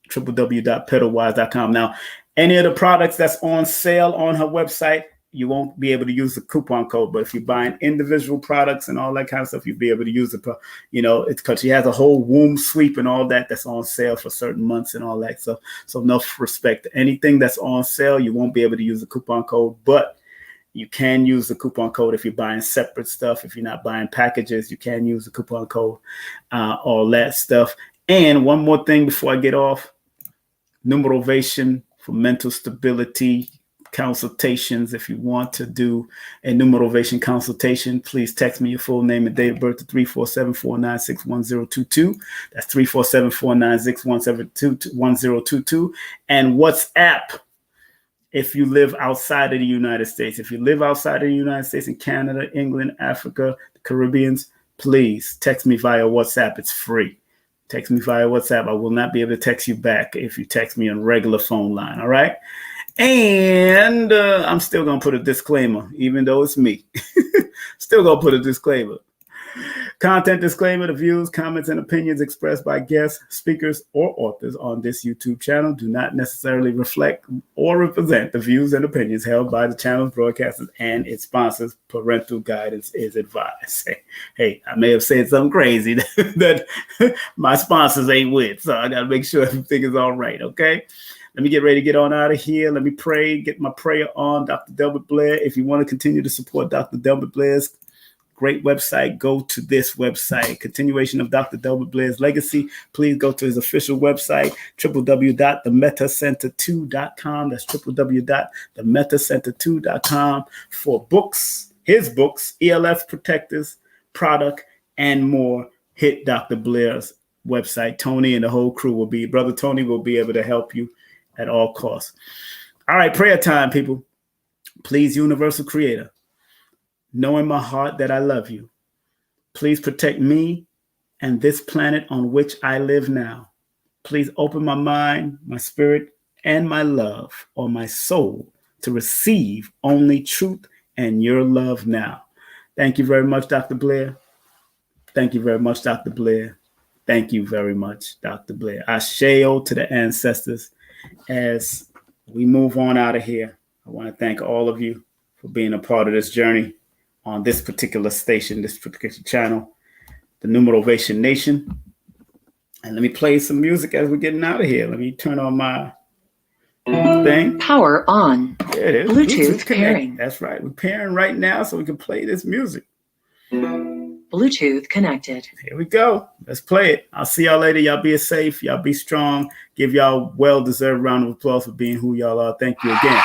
www.pedalwise.com. Now, any of the products that's on sale on her website, you won't be able to use the coupon code. But if you're buying individual products and all that kind of stuff, you'll be able to use it. It's because she has a whole womb sweep and all that that's on sale for certain months and all that. So enough respect. Anything that's on sale, you won't be able to use the coupon code, but you can use the coupon code if you're buying separate stuff. If you're not buying packages, you can use the coupon code, all that stuff. And one more thing before I get off. Numerovation for mental stability consultations. If you want to do a Numerovation consultation, please text me your full name and date of birth to 347-496-1022. That's 347-496-1022. And WhatsApp if you live outside of the United States. If you live outside of the United States, in Canada, England, Africa, the Caribbeans, please text me via WhatsApp. It's free. Text me via WhatsApp. I will not be able to text you back if you text me on regular phone line. All right. And I'm still going to put a disclaimer, even though it's me. Still going to put a disclaimer. Content disclaimer: the views, comments, and opinions expressed by guests, speakers, or authors on this YouTube channel do not necessarily reflect or represent the views and opinions held by the channel's broadcasters and its sponsors. Parental guidance is advised. Hey, I may have said something crazy that my sponsors ain't with, so I got to make sure everything is all right, okay? Let me get ready to get on out of here. Let me pray, get my prayer on. Dr. Delbert Blair, if you want to continue to support Dr. Delbert Blair's great website, go to this website. Continuation of Dr. Delbert Blair's legacy. Please go to his official website, www.themetacenter2.com. That's www.themetacenter2.com for books, his books, ELF protectors, product, and more. Hit Dr. Blair's website. Tony and the whole crew Brother Tony will be able to help you at all costs. All right, prayer time, people. Please, Universal Creator, know in my heart that I love you. Please protect me and this planet on which I live now. Please open my mind, my spirit, and my love, or my soul, to receive only truth and your love now. Thank you very much, Dr. Blair. Thank you very much, Dr. Blair. Thank you very much, Dr. Blair. Asheo to the ancestors. As we move on out of here, I want to thank all of you for being a part of this journey on this particular station, this particular channel, the Numerovation Nation. And let me play some music as we're getting out of here. Let me turn on my thing. Power on. There it is. Bluetooth pairing. That's right. We're pairing right now so we can play this music. Bluetooth connected. Here we go. Let's play it. I'll see y'all later. Y'all be safe. Y'all be strong. Give y'all well-deserved round of applause for being who y'all are. Thank you again.